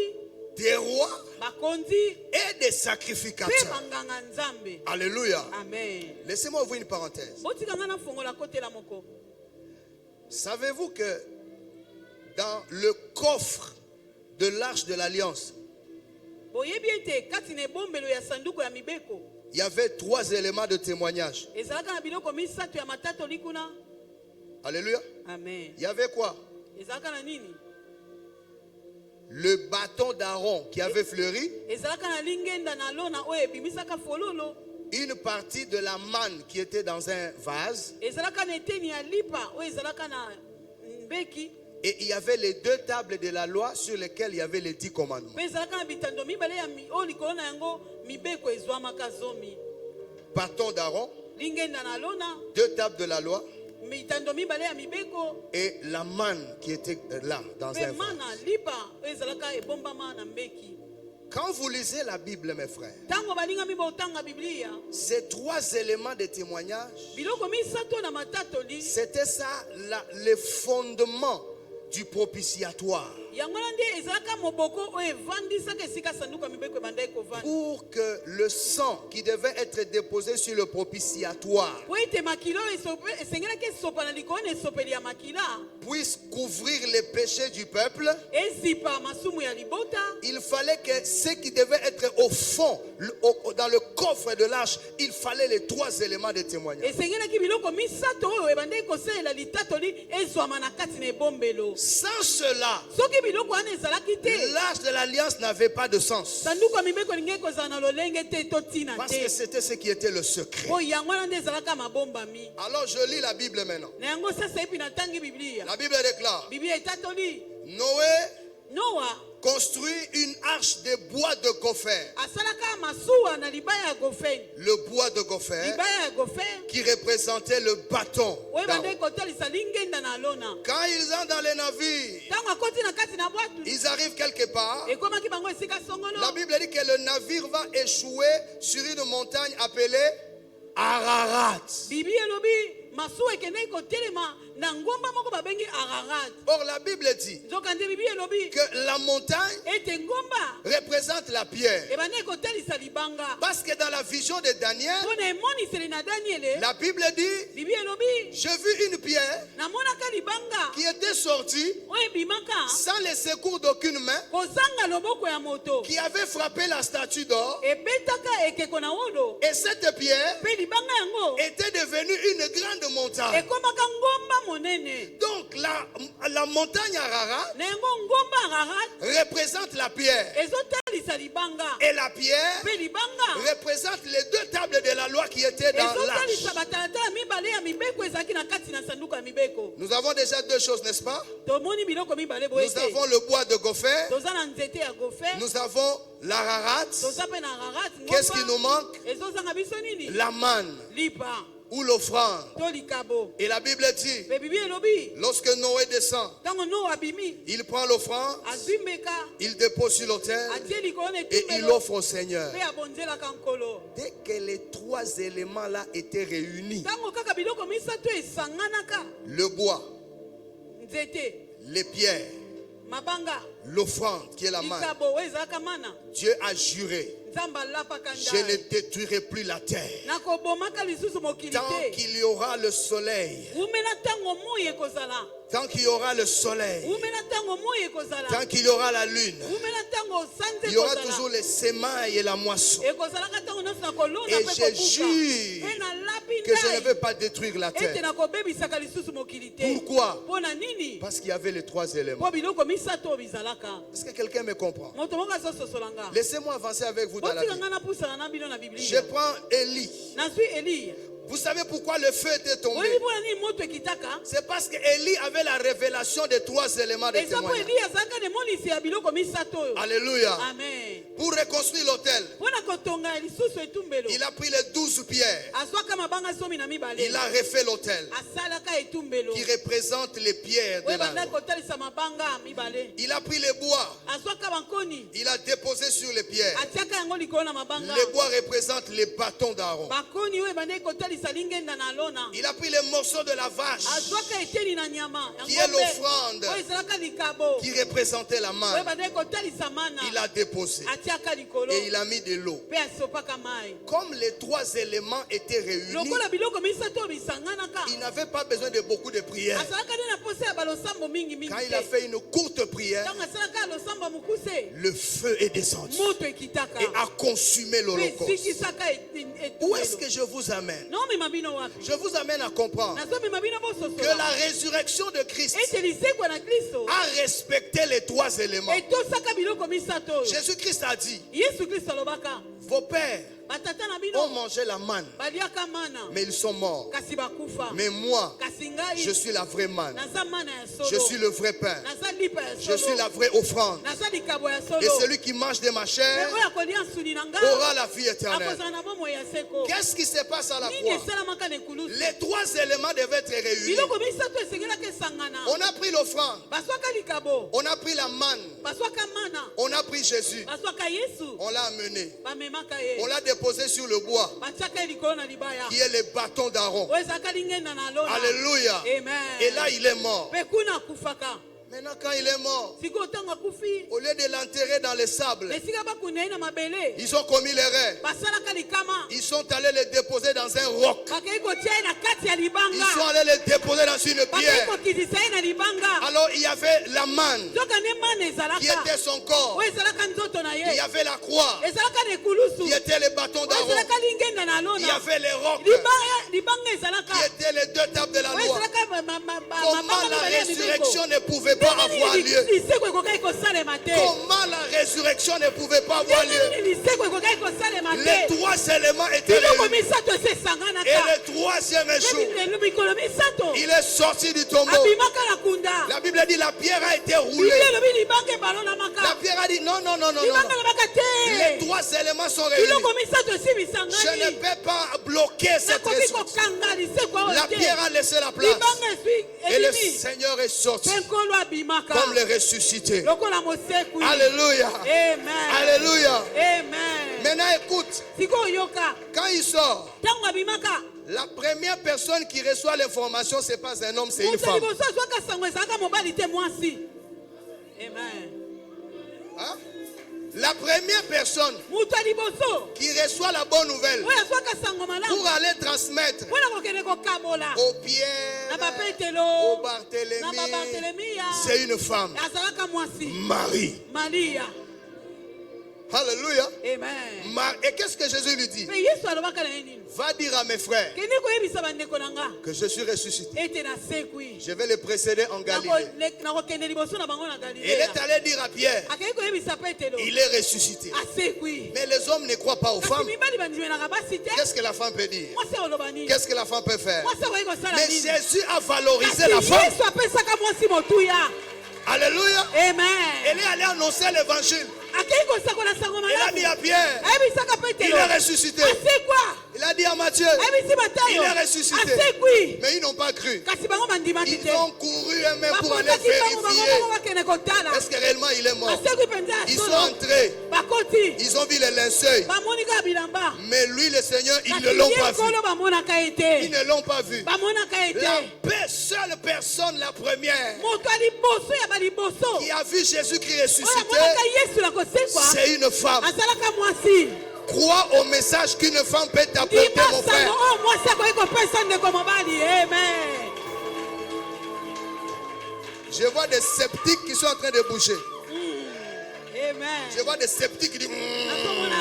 Speaker 2: des rois
Speaker 1: bakonzi
Speaker 2: et des
Speaker 1: mpe
Speaker 2: sacrificateurs.
Speaker 1: banganga nzambe.
Speaker 2: Alléluia.
Speaker 1: Amen.
Speaker 2: Laissez-moi ouvrir une parenthèse.
Speaker 1: botika nga nafongola kotela moko.
Speaker 2: Savez-vous que dans le coffre de l'arche de l'alliance,
Speaker 1: boyebi ete kati na ebombelo ya sanduku ya mibeko
Speaker 2: il y avait trois éléments de témoignage.
Speaker 1: ezalaka na biloko misato ya matatoli kuna.
Speaker 2: Alléluia.
Speaker 1: Amen.
Speaker 2: Il y avait quoi?
Speaker 1: ezalaka na nini?
Speaker 2: Le bâton d'Aaron qui avait fleuri,
Speaker 1: ezalaka na lingenda na lona oyo ebimisaka fololo.
Speaker 2: une partie de la manne qui était dans un vase,
Speaker 1: ezalaka na eteni ya lipa oyo ezalaka na mbeki.
Speaker 2: et il y avait les deux tables de la loi sur lesquelles il y avait les 10 commandements.
Speaker 1: mpe ezalaka na bitando mibale ya oyo likolo na yango mibeko ezwamaka zomi.
Speaker 2: Bâton d'Aaron,
Speaker 1: lingenda na lona,
Speaker 2: deux tables de la loi,
Speaker 1: mitando mibale ya mibeko,
Speaker 2: et la manne qui était là dans
Speaker 1: mpe
Speaker 2: un vase.
Speaker 1: mana lipa oyo ezalaka ebombama na mbeki.
Speaker 2: Quand vous lisez la Bible, mes frères,
Speaker 1: ntango balingami botanga biblia,
Speaker 2: ces trois éléments de témoignage,
Speaker 1: biloko misato na matatoli
Speaker 2: c'était ça le fondement du propitiatoire.
Speaker 1: yango wana nde ezalaka moboko oyo evandisaka esika sanduku ya mibeko ebandaki kovanda.
Speaker 2: Pour que le sang qui devait être déposé sur le propitiatoire
Speaker 1: po ete makila oyo esengelaki esopa na likolo na esopeli ya makila
Speaker 2: puisse couvrir les péchés du peuple,
Speaker 1: ezipa masumu ya libota,
Speaker 2: il fallait que ce qui devait être au fond, dans le coffre de l'arche, il fallait les trois éléments de témoignage.
Speaker 1: esengelaki biloko misato oyo ebandaki kosalela litatoli ezwama na kati na ebombelo.
Speaker 2: Sans cela,
Speaker 1: soki biloko wana ezalaki te,
Speaker 2: l'arche de l'alliance n'avait pas de sens.
Speaker 1: sanduku ya mibeko elingaki kozala na lolenge te to ntina
Speaker 2: Parce que
Speaker 1: te.
Speaker 2: c'était ce qui était le secret.
Speaker 1: po yango wana nde ezalaka mabombami.
Speaker 2: Alors je lis la Bible maintenant.
Speaker 1: na yango sasa epi natangi biblia.
Speaker 2: La Bible déclare,
Speaker 1: biblia etatoli
Speaker 2: Noé
Speaker 1: noa
Speaker 2: construit une arche de bois de gopher.
Speaker 1: asalaka masuwa na libaya ya gofeni.
Speaker 2: Le bois de gopher
Speaker 1: libaya ya gofeni
Speaker 2: qui représentait le bâton
Speaker 1: oyo
Speaker 2: d'Aaron.
Speaker 1: bandeki kotalisa lingenda na lona.
Speaker 2: Quand ils entrent dans les navires,
Speaker 1: ntango akoti na kati na bwatu
Speaker 2: ils arrivent quelque part.
Speaker 1: ekomaki bango esika
Speaker 2: La
Speaker 1: songolo.
Speaker 2: Bible dit que le navire va échouer sur une montagne appelée Ararat.
Speaker 1: biblia elobi masuwa ekendeki kotelema na ngomba moko babengi ararat.
Speaker 2: Or la Bible dit
Speaker 1: nzoka nde biblia elobi
Speaker 2: que la montagne
Speaker 1: ete ngomba
Speaker 2: représente représente la pierre.
Speaker 1: ebandeki kotalisa libanga
Speaker 2: Parce que dans la vision de Daniel,
Speaker 1: mpona emoniseli na daniele
Speaker 2: la Bible dit,
Speaker 1: bibi elobi
Speaker 2: j'ai vu une pierre
Speaker 1: namonaka libanga
Speaker 2: qui était sortie
Speaker 1: oyo ebimaka
Speaker 2: sans le secours d'aucune main,
Speaker 1: kozanga loboko ya moto
Speaker 2: qui avait frappé la statue d'or.
Speaker 1: ebetaka ekeko na wolo
Speaker 2: Et cette pierre
Speaker 1: mpe libanga yango
Speaker 2: était devenue une grande montagne.
Speaker 1: ekomaka ngomba monene
Speaker 2: Donc la montagne Ararat
Speaker 1: na yango ngomba ararat
Speaker 2: représente la pierre.
Speaker 1: ezotalisa libanga
Speaker 2: Et la pierre
Speaker 1: mpe libanga
Speaker 2: représente les deux tables de la loi qui étaient dans l'arche.
Speaker 1: ezotalisa batalatala mibale ya mibeko ezalaki na kati na sanduku ya mibeko
Speaker 2: Nous avons déjà deux choses, n'est-ce pas?
Speaker 1: tomoni biloko mibale boye
Speaker 2: Nous
Speaker 1: te
Speaker 2: avons le bois de Gopher,
Speaker 1: toza na nzete ya gofer
Speaker 2: nous avons l'Ararat.
Speaker 1: toza mpe na ararat
Speaker 2: Qu'est-ce qui nous manque?
Speaker 1: ezozanga biso nini
Speaker 2: La manne
Speaker 1: lipa
Speaker 2: ou l'offrande.
Speaker 1: to likabo
Speaker 2: Et la Bible dit,
Speaker 1: mpe bibi elobi
Speaker 2: lorsque Noé descend,
Speaker 1: ntango no abimi
Speaker 2: il prend l'offrande,
Speaker 1: azwi mbeka
Speaker 2: il dépose sur l'autel
Speaker 1: atie likolo na
Speaker 2: et il
Speaker 1: etumbelo
Speaker 2: offre au Seigneur.
Speaker 1: mpe abonzelaka nkolo
Speaker 2: Dès que les trois éléments-là étaient réunis,
Speaker 1: ntango kaka biloko misato esanganaka
Speaker 2: le bois,
Speaker 1: nzete
Speaker 2: les pierres,
Speaker 1: mabanga
Speaker 2: l'offrande qui est la manne,
Speaker 1: likabo oyo ezalaka mana
Speaker 2: Dieu a juré,
Speaker 1: nzambe alapaka
Speaker 2: je ne
Speaker 1: ndai
Speaker 2: détruirai plus la terre.
Speaker 1: nakobomaka lisusu mokili
Speaker 2: Tant
Speaker 1: te
Speaker 2: qu'il y aura le soleil,
Speaker 1: umela ntango moi ekozala
Speaker 2: tant qu'il y aura le soleil,
Speaker 1: umela ntango moi ekozala
Speaker 2: tant qu'il y aura la lune,
Speaker 1: umela ntango sanza
Speaker 2: il y aura
Speaker 1: ekozala
Speaker 2: toujours les semailles et la moisson.
Speaker 1: ekozalaka ntango nyonso na kolona
Speaker 2: Et
Speaker 1: mpe
Speaker 2: je
Speaker 1: kobuka
Speaker 2: jure
Speaker 1: mpe nalapi
Speaker 2: que je ne
Speaker 1: ndai
Speaker 2: vais pas détruire la
Speaker 1: ete
Speaker 2: terre.
Speaker 1: nakobebisaka lisusu mokili te
Speaker 2: Pourquoi?
Speaker 1: mpo na nini
Speaker 2: Parce qu'il y avait les trois éléments.
Speaker 1: mpo biloko misato oyo bizalaka
Speaker 2: Est-ce que quelqu'un me comprend?
Speaker 1: moto moko azososolanga
Speaker 2: Laissez-moi avancer avec vous dans la
Speaker 1: botika
Speaker 2: Bible.
Speaker 1: nga napusaka na bino na
Speaker 2: Je
Speaker 1: biblia
Speaker 2: prends Élie.
Speaker 1: nazwi eliya
Speaker 2: Vous savez pourquoi le feu était tombé?
Speaker 1: oyebi mpona nini moto ekitaka
Speaker 2: C'est parce que Élie avait la révélation des trois éléments de
Speaker 1: eza mpo
Speaker 2: témoignage.
Speaker 1: eliya azalaka na emonisi ya biloko misato oyo
Speaker 2: Alléluia.
Speaker 1: amen
Speaker 2: Pour reconstruire l'autel,
Speaker 1: mpo na kotonga lisusu etumbelo
Speaker 2: il a pris les 12 pierres.
Speaker 1: azwaka mabanga somi na mibale
Speaker 2: Il a refait l'autel
Speaker 1: asalaka etumbelo
Speaker 2: qui représente les pierres de
Speaker 1: oyo
Speaker 2: la
Speaker 1: bandaki
Speaker 2: loi.
Speaker 1: kotalisa mabanga mibale
Speaker 2: Il a pris les bois.
Speaker 1: azwaka bankoni
Speaker 2: Il a déposé sur les pierres.
Speaker 1: atiaka yango likolo na mabanga
Speaker 2: Les bois représentent les bâtons d'Aaron.
Speaker 1: bakoni oyo ebandaki kotalisa lingenda na lona
Speaker 2: Il a pris les morceaux de la vache
Speaker 1: azwaka eteni na nyama ya
Speaker 2: qui est
Speaker 1: ngombe
Speaker 2: l'offrande
Speaker 1: oyo ezalaka likabo
Speaker 2: qui représentait la
Speaker 1: oyo
Speaker 2: manne.
Speaker 1: bandaki kotalisa mana
Speaker 2: Il a déposé
Speaker 1: atiaka likolo
Speaker 2: et il a mis de l'eau.
Speaker 1: mpe asopaka mai
Speaker 2: Comme les trois éléments étaient réunis,
Speaker 1: lokola biloko misato oyo bisanganaka
Speaker 2: il n'avait pas besoin de beaucoup de prières.
Speaker 1: azalaka nde na posa ya balosambo mingimingi
Speaker 2: Quand il a
Speaker 1: te
Speaker 2: fait une courte prière,
Speaker 1: ntango asalaka ya losambo ya mokuse
Speaker 2: le feu est descendu
Speaker 1: moto ekitaka
Speaker 2: et a consumé
Speaker 1: mpe
Speaker 2: l'holocauste.
Speaker 1: esikisaka
Speaker 2: Où est-ce
Speaker 1: etumbelo
Speaker 2: que je vous amène?
Speaker 1: naomema bino wapi
Speaker 2: Je vous amène à comprendre
Speaker 1: nazomema bino
Speaker 2: que
Speaker 1: bososola
Speaker 2: la résurrection de Christ
Speaker 1: ete lisekwa na kristo
Speaker 2: a respecté les trois éléments.
Speaker 1: etosaka biloko misato oyo
Speaker 2: Jésus-Christ a dit,
Speaker 1: yesu kristo alobaka
Speaker 2: vos pères
Speaker 1: batata na
Speaker 2: ont
Speaker 1: bino
Speaker 2: mangé la manne,
Speaker 1: baliaka mana
Speaker 2: mais ils sont morts.
Speaker 1: kasi bakufa
Speaker 2: Mais moi,
Speaker 1: kasi
Speaker 2: je
Speaker 1: ngai
Speaker 2: suis la vraie manne.
Speaker 1: naza mana ya
Speaker 2: Je suis
Speaker 1: solo
Speaker 2: le vrai pain.
Speaker 1: naza lipa ya
Speaker 2: Je suis la
Speaker 1: solo
Speaker 2: vraie offrande.
Speaker 1: naza likabo ya
Speaker 2: Et
Speaker 1: solo
Speaker 2: celui qui mange de ma chair
Speaker 1: oyo akolia nsuni na nga
Speaker 2: aura la vie éternelle.
Speaker 1: akozala na bomoi ya seko
Speaker 2: Qu'est-ce qui se passe à la
Speaker 1: nini
Speaker 2: croix?
Speaker 1: esalamaka na ekulusu
Speaker 2: Les trois éléments devaient être réunis.
Speaker 1: biloko misato esengelaka esangana
Speaker 2: On a pris l'offrande,
Speaker 1: bazwaka likabo
Speaker 2: on a pris la manne,
Speaker 1: bazwaka mana
Speaker 2: on a pris Jésus,
Speaker 1: bazwaka yesu
Speaker 2: on l'a amené,
Speaker 1: bamemaka
Speaker 2: on
Speaker 1: ye
Speaker 2: l'a déposé sur le bois
Speaker 1: batiaka ye likolo na libaya
Speaker 2: qui est le bâton d'Aaron.
Speaker 1: oyo ezalaka lingenda na lona
Speaker 2: Alléluia.
Speaker 1: amen
Speaker 2: Et là, il est mort.
Speaker 1: mpe kuna akufaka
Speaker 2: Maintenant, quand il est mort,
Speaker 1: sikoyo ntango akufi
Speaker 2: au lieu de l'enterrer dans les sables,
Speaker 1: esika bakunda ye na mabele
Speaker 2: ils ont commis l'erreur.
Speaker 1: basalaka likama
Speaker 2: Ils sont allés le déposer dans un roc.
Speaker 1: bakei kotia ye na kati ya
Speaker 2: Ils
Speaker 1: libanga
Speaker 2: sont allés le déposer dans une
Speaker 1: bakei
Speaker 2: pierre.
Speaker 1: kokitisa ye na libanga
Speaker 2: Alors, il y avait la manne
Speaker 1: nzoka nde mana
Speaker 2: qui
Speaker 1: ezalaka
Speaker 2: était son corps.
Speaker 1: oyo ezalaka nzoto na
Speaker 2: Il
Speaker 1: ye
Speaker 2: y avait la croix
Speaker 1: ezalaka na ekulusu
Speaker 2: qui était le bâton
Speaker 1: oyo
Speaker 2: d'Aaron.
Speaker 1: ezalaka lingenda na
Speaker 2: Il y
Speaker 1: lona
Speaker 2: avait les rocs
Speaker 1: libanga ezalaka
Speaker 2: qui étaient les deux tables de la
Speaker 1: oyo
Speaker 2: loi.
Speaker 1: ezalaka
Speaker 2: Comment la résurrection ne pouvait pas avoir lieu?
Speaker 1: liseko ekokaki kosalema te
Speaker 2: Comment la résurrection ne pouvait pas avoir lieu?
Speaker 1: nini liseko ekokaki kosalema
Speaker 2: Les
Speaker 1: te
Speaker 2: trois éléments étaient
Speaker 1: biloko
Speaker 2: réunis.
Speaker 1: misato esi
Speaker 2: Et
Speaker 1: esanganaka
Speaker 2: le troisième jour,
Speaker 1: mikolo misato
Speaker 2: il est sorti du tombeau.
Speaker 1: abimaka na kunda
Speaker 2: La Bible dit la pierre a été
Speaker 1: bibi
Speaker 2: roulée.
Speaker 1: elobi libanga
Speaker 2: La
Speaker 1: ebalonamaka
Speaker 2: pierre a dit non, non, non, non, non.
Speaker 1: libanga elobaka
Speaker 2: Les
Speaker 1: te
Speaker 2: trois éléments sont réunis.
Speaker 1: biloko misato esi
Speaker 2: Je ne
Speaker 1: bisangani
Speaker 2: peux pas bloquer cette
Speaker 1: nakoki
Speaker 2: résurrection.
Speaker 1: kokanga liseko awo
Speaker 2: La
Speaker 1: te
Speaker 2: pierre a laissé la place.
Speaker 1: libanga
Speaker 2: Et le
Speaker 1: elimi
Speaker 2: Seigneur est sorti
Speaker 1: mpe nkolo abimaka
Speaker 2: comme le ressuscité.
Speaker 1: lokola mosekui
Speaker 2: Alléluia.
Speaker 1: amen
Speaker 2: Alléluia.
Speaker 1: amen
Speaker 2: Maintenant écoute,
Speaker 1: sikoyo yoka
Speaker 2: quand il sort,
Speaker 1: ntango abimaka
Speaker 2: la première personne qui reçoit l'information, ce n'est pas un homme, c'est une
Speaker 1: moto
Speaker 2: femme.
Speaker 1: liboso azwaka sango ezalaka mobali te mwasi amen
Speaker 2: Hein? La La première personne
Speaker 1: Mutu ya liboso.
Speaker 2: qui reçoit la bonne nouvelle
Speaker 1: Oyo azwaka sango malamu.
Speaker 2: pour aller transmettre
Speaker 1: Mpona kokende kokabola.
Speaker 2: au Pierre,
Speaker 1: Na bapetelo.
Speaker 2: au
Speaker 1: Na
Speaker 2: Barthélemy,
Speaker 1: babartelemia.
Speaker 2: c'est une femme,
Speaker 1: Azalaka mwasi.
Speaker 2: Marie.
Speaker 1: Maria.
Speaker 2: Alléluia.
Speaker 1: Amen.
Speaker 2: Et qu'est-ce que Jésus lui dit?
Speaker 1: Mpe Yesu alobaka na ye nini?
Speaker 2: Va dire à mes frères
Speaker 1: Kende koyebisa bandeko na nga.
Speaker 2: que je suis ressuscité.
Speaker 1: Ete nasekwi.
Speaker 2: Je vais les précéder en Galilée.
Speaker 1: Nakokende liboso na bango na
Speaker 2: Il
Speaker 1: Galilea.
Speaker 2: est allé dire à Pierre,
Speaker 1: Akei koyebisa Petelo.
Speaker 2: il est ressuscité.
Speaker 1: Asekwi.
Speaker 2: Mais les hommes ne croient pas aux
Speaker 1: Kasi
Speaker 2: femmes.
Speaker 1: mibali bandimelaka basi te.
Speaker 2: Qu'est-ce que la femme peut dire?
Speaker 1: Mwasi oloba nini?
Speaker 2: Qu'est-ce que la femme peut faire?
Speaker 1: Mwasi akoki kosala
Speaker 2: Mais
Speaker 1: nini?
Speaker 2: Jésus a valorisé
Speaker 1: Kasi
Speaker 2: la femme.
Speaker 1: Yesu apesaka mwasi motuya.
Speaker 2: Alléluia.
Speaker 1: Amen.
Speaker 2: Elle est allée annoncer l'évangile.
Speaker 1: Akei kosakola sango
Speaker 2: Elle a
Speaker 1: malamu.
Speaker 2: dit à Pierre,
Speaker 1: Ayebisaka
Speaker 2: il
Speaker 1: Petelo.
Speaker 2: est ressuscité.
Speaker 1: Asekwa.
Speaker 2: Il a dit à Matthieu,
Speaker 1: Ayebisi Matayo.
Speaker 2: il est ressuscité.
Speaker 1: Asekwi.
Speaker 2: Mais ils n'ont pas cru.
Speaker 1: Kasi bango bandimaki te.
Speaker 2: Ils ont couru eux-mêmes pour aller
Speaker 1: Bakotaki bango bango
Speaker 2: vérifier.
Speaker 1: bakende kotala.
Speaker 2: Est-ce que réellement il est mort?
Speaker 1: Asekwi penza ya
Speaker 2: Ils sont
Speaker 1: solo.
Speaker 2: entrés.
Speaker 1: Bakoti.
Speaker 2: Ils ont vu les linceuls.
Speaker 1: Bamoni kaka bilamba.
Speaker 2: Mais lui, le Seigneur, ils
Speaker 1: Kasi
Speaker 2: ne l'ont
Speaker 1: ye
Speaker 2: pas vu.
Speaker 1: nkolo bamonaka ye
Speaker 2: Ils
Speaker 1: te.
Speaker 2: ne l'ont pas vu.
Speaker 1: Bamonaka ye
Speaker 2: La
Speaker 1: te.
Speaker 2: seule personne, la première,
Speaker 1: Moto ya liboso ya baliboso.
Speaker 2: qui a vu Jésus-Christ
Speaker 1: Oyo
Speaker 2: ressuscité,
Speaker 1: amonaka Yesu na kosekwa.
Speaker 2: c'est une femme.
Speaker 1: Azalaka mwasi.
Speaker 2: Crois au message qu'une femme peut t'apporter,
Speaker 1: Ndima
Speaker 2: mon
Speaker 1: sango
Speaker 2: frère.
Speaker 1: oyo mwasi akoki kopesa ndeko mobali. Amen.
Speaker 2: Je vois des sceptiques qui sont en train de bouger.
Speaker 1: Amen.
Speaker 2: Je vois des sceptiques qui disent.
Speaker 1: Nazomona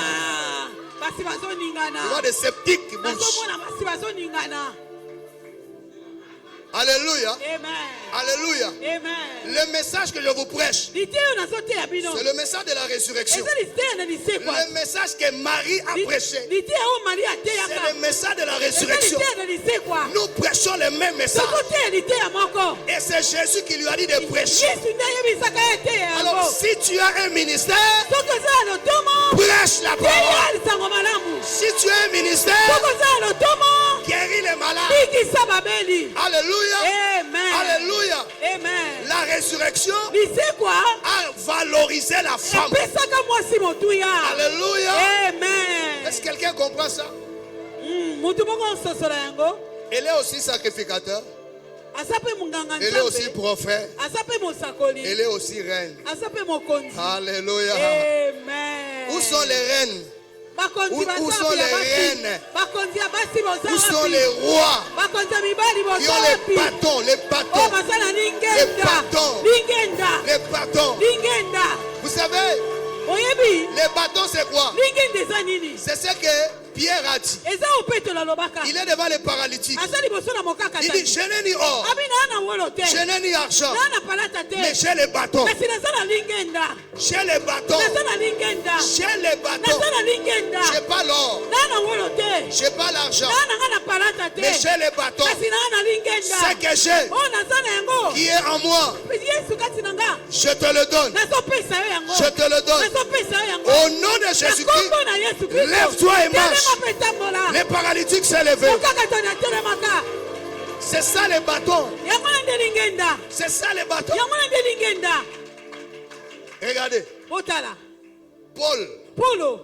Speaker 1: basi
Speaker 2: Je vois
Speaker 1: bazoningana.
Speaker 2: des sceptiques qui bougent.
Speaker 1: Nazomona basi bazoningana.
Speaker 2: Alléluia.
Speaker 1: Amen.
Speaker 2: Alléluia.
Speaker 1: Amen.
Speaker 2: Le message que je vous prêche,
Speaker 1: Lite oyo nazoteya bino.
Speaker 2: c'est le message de la résurrection.
Speaker 1: Eza liteya na lisekwa.
Speaker 2: Le message que Marie a prêché,
Speaker 1: Liteya oyo Maria
Speaker 2: c'est
Speaker 1: ateyaka.
Speaker 2: le message de la
Speaker 1: Eza
Speaker 2: résurrection.
Speaker 1: liteya na lisekwa.
Speaker 2: Nous prêchons le même message.
Speaker 1: Tokoteya liteya moko.
Speaker 2: Et c'est Jésus qui lui a dit de prêcher.
Speaker 1: Yesu nde ayebisaka ye teya
Speaker 2: Alors,
Speaker 1: yango.
Speaker 2: si tu as un ministère,
Speaker 1: Soki oza na lotomo,
Speaker 2: prêche la parole.
Speaker 1: teya lisango malamu.
Speaker 2: Si tu as un ministère,
Speaker 1: Soki oza na lotomo,
Speaker 2: guéris les malades.
Speaker 1: bikisa babeli.
Speaker 2: Alléluia.
Speaker 1: Amen.
Speaker 2: Alléluia.
Speaker 1: Amen.
Speaker 2: La résurrection
Speaker 1: Lisekwa
Speaker 2: a valorisé la femme.
Speaker 1: epesaka mwasi motuya.
Speaker 2: Alléluia.
Speaker 1: Amen.
Speaker 2: Est-ce que quelqu'un comprend ça?
Speaker 1: Mutu moko ososola yango.
Speaker 2: Elle est aussi sacrificateur.
Speaker 1: Aza mpe monganga
Speaker 2: Elle est aussi
Speaker 1: nzambe.
Speaker 2: prophète.
Speaker 1: Aza mpe mosakoli.
Speaker 2: Elle est aussi reine.
Speaker 1: Aza mpe mokonzi.
Speaker 2: Alléluia.
Speaker 1: Amen.
Speaker 2: Où sont les reines?
Speaker 1: Bakonzi
Speaker 2: Où
Speaker 1: baza
Speaker 2: sont
Speaker 1: wapi ya
Speaker 2: les
Speaker 1: basi?
Speaker 2: reines?
Speaker 1: Bakonzi ya basi boza
Speaker 2: Où sont
Speaker 1: wapi?
Speaker 2: les rois
Speaker 1: Bakonzi ya mibali
Speaker 2: qui
Speaker 1: boza
Speaker 2: ont
Speaker 1: wapi?
Speaker 2: les bâtons, les
Speaker 1: Oh,
Speaker 2: bâtons,
Speaker 1: baza na
Speaker 2: Les
Speaker 1: lingenda.
Speaker 2: bâtons.
Speaker 1: Lingenda.
Speaker 2: les bâtons?
Speaker 1: Lingenda.
Speaker 2: Vous savez,
Speaker 1: Oyebi?
Speaker 2: les bâtons c'est quoi?
Speaker 1: Lingenda eza nini?
Speaker 2: C'est ce que Pierre a dit.
Speaker 1: Eza opetolo alobaka.
Speaker 2: Il est devant les paralytiques.
Speaker 1: Aza liboso na mokaka
Speaker 2: Il dit, je n'ai ni or,
Speaker 1: abi naa na wolo te.
Speaker 2: je n'ai ni argent,
Speaker 1: Naa na palata te.
Speaker 2: mais j'ai les bâtons.
Speaker 1: Kasi naza na lingenda.
Speaker 2: J'ai les bâtons.
Speaker 1: Naza na lingenda.
Speaker 2: J'ai les bâtons.
Speaker 1: Naza na lingenda.
Speaker 2: J'ai pas l'or,
Speaker 1: Naa na wolo te.
Speaker 2: j'ai pas l'argent,
Speaker 1: Naa na nga na palata te.
Speaker 2: mais j'ai les bâtons.
Speaker 1: Kasi naa na lingenda.
Speaker 2: Ce que j'ai,
Speaker 1: Oh, naza na yango.
Speaker 2: qui est en moi,
Speaker 1: Yesu kati na nga.
Speaker 2: je te le donne.
Speaker 1: Nazopesa yo yango.
Speaker 2: Je te le donne.
Speaker 1: Nazopesa yo yango.
Speaker 2: Au nom de
Speaker 1: Na
Speaker 2: Jésus-Christ,
Speaker 1: kombo na Yesu Kristo.
Speaker 2: lève-toi et marche.
Speaker 1: Telema mpe tambola.
Speaker 2: Les paralytiques s'est levé.
Speaker 1: Mokaka toni atelemaka.
Speaker 2: C'est ça les bâtons.
Speaker 1: Yango na nde lingenda.
Speaker 2: C'est ça les bâtons.
Speaker 1: Yango na nde lingenda.
Speaker 2: Regardez,
Speaker 1: Otala.
Speaker 2: Paul
Speaker 1: Polo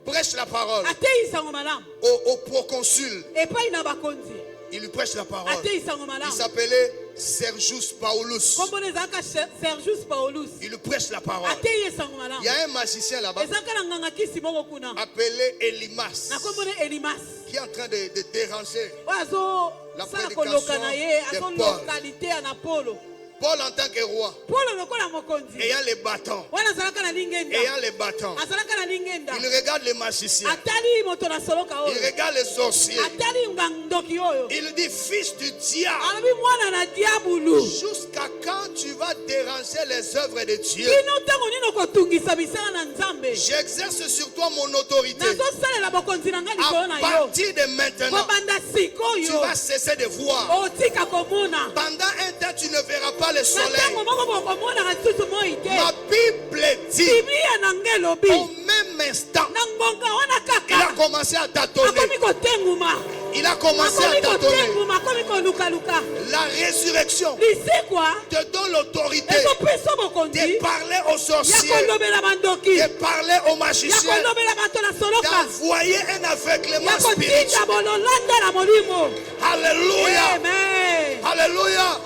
Speaker 2: prêche la parole
Speaker 1: ateyisango malamu.
Speaker 2: au proconsul.
Speaker 1: Epai na bakonzi.
Speaker 2: Il lui prêche la parole.
Speaker 1: Ateyisango
Speaker 2: Il
Speaker 1: malamu.
Speaker 2: s'appelait Sergius Paulus.
Speaker 1: Kombo na ezalaka Sergius Paulus.
Speaker 2: Il lui prêche la parole.
Speaker 1: Ateyi esango
Speaker 2: Il
Speaker 1: malamu.
Speaker 2: y a un magicien là-bas
Speaker 1: Ezalaka na nganga kisi moko kuna.
Speaker 2: appelé Elimas
Speaker 1: Na kombo na Elimas.
Speaker 2: qui est en train de déranger.
Speaker 1: Oyo
Speaker 2: La
Speaker 1: azosala
Speaker 2: prédication
Speaker 1: koloka na ye.
Speaker 2: de
Speaker 1: Azolokalite ya na Polo.
Speaker 2: Paul en tant que roi,
Speaker 1: Polo lokola mokonzi.
Speaker 2: ayant les bâtons,
Speaker 1: Wana azalaka na lingenda.
Speaker 2: ayant les bâtons,
Speaker 1: Azalaka na lingenda.
Speaker 2: il regarde les magiciens,
Speaker 1: Atali moto na soloka
Speaker 2: il
Speaker 1: oyo.
Speaker 2: regarde les sorciers.
Speaker 1: Atali ndoki oyo.
Speaker 2: Il dit, fils du diable,
Speaker 1: Alobi mwana na diabulu.
Speaker 2: jusqu'à quand tu vas déranger les œuvres de Dieu?
Speaker 1: Kino ntango nini okotungisa misala na Nzambe.
Speaker 2: J'exerce sur toi mon autorité.
Speaker 1: Nazosalela bokonzi na nga likolo na
Speaker 2: À
Speaker 1: yo.
Speaker 2: partir de maintenant,
Speaker 1: Kobanda
Speaker 2: tu
Speaker 1: sikoyo.
Speaker 2: vas cesser de voir.
Speaker 1: Otika komona.
Speaker 2: Pendant un temps, tu ne verras pas le
Speaker 1: Na
Speaker 2: soleil.
Speaker 1: ntango moko bokomonaka lisusu moi te.
Speaker 2: Ma Bible dit,
Speaker 1: Biblia na nge elobi.
Speaker 2: au même instant,
Speaker 1: Na ngonga wana
Speaker 2: il a
Speaker 1: kaka.
Speaker 2: commencé à tâtonner.
Speaker 1: Akomi kotenguma.
Speaker 2: Il a commencé à
Speaker 1: Akomi
Speaker 2: tâtonner.
Speaker 1: kotenguma. Akomi kolukaluka.
Speaker 2: La résurrection
Speaker 1: Lisekwa.
Speaker 2: te donne l'autorité
Speaker 1: Ezopesa
Speaker 2: de
Speaker 1: bokonzi.
Speaker 2: parler aux
Speaker 1: Ya
Speaker 2: sorciers,
Speaker 1: kolobela bandoki.
Speaker 2: de parler aux
Speaker 1: Ya
Speaker 2: magiciens,
Speaker 1: kolobela bato na soloka.
Speaker 2: d'envoyer un aveuglement
Speaker 1: Ya kotinda
Speaker 2: spirituel.
Speaker 1: bololanda na molimo.
Speaker 2: Alléluia.
Speaker 1: Amen.
Speaker 2: Alléluia.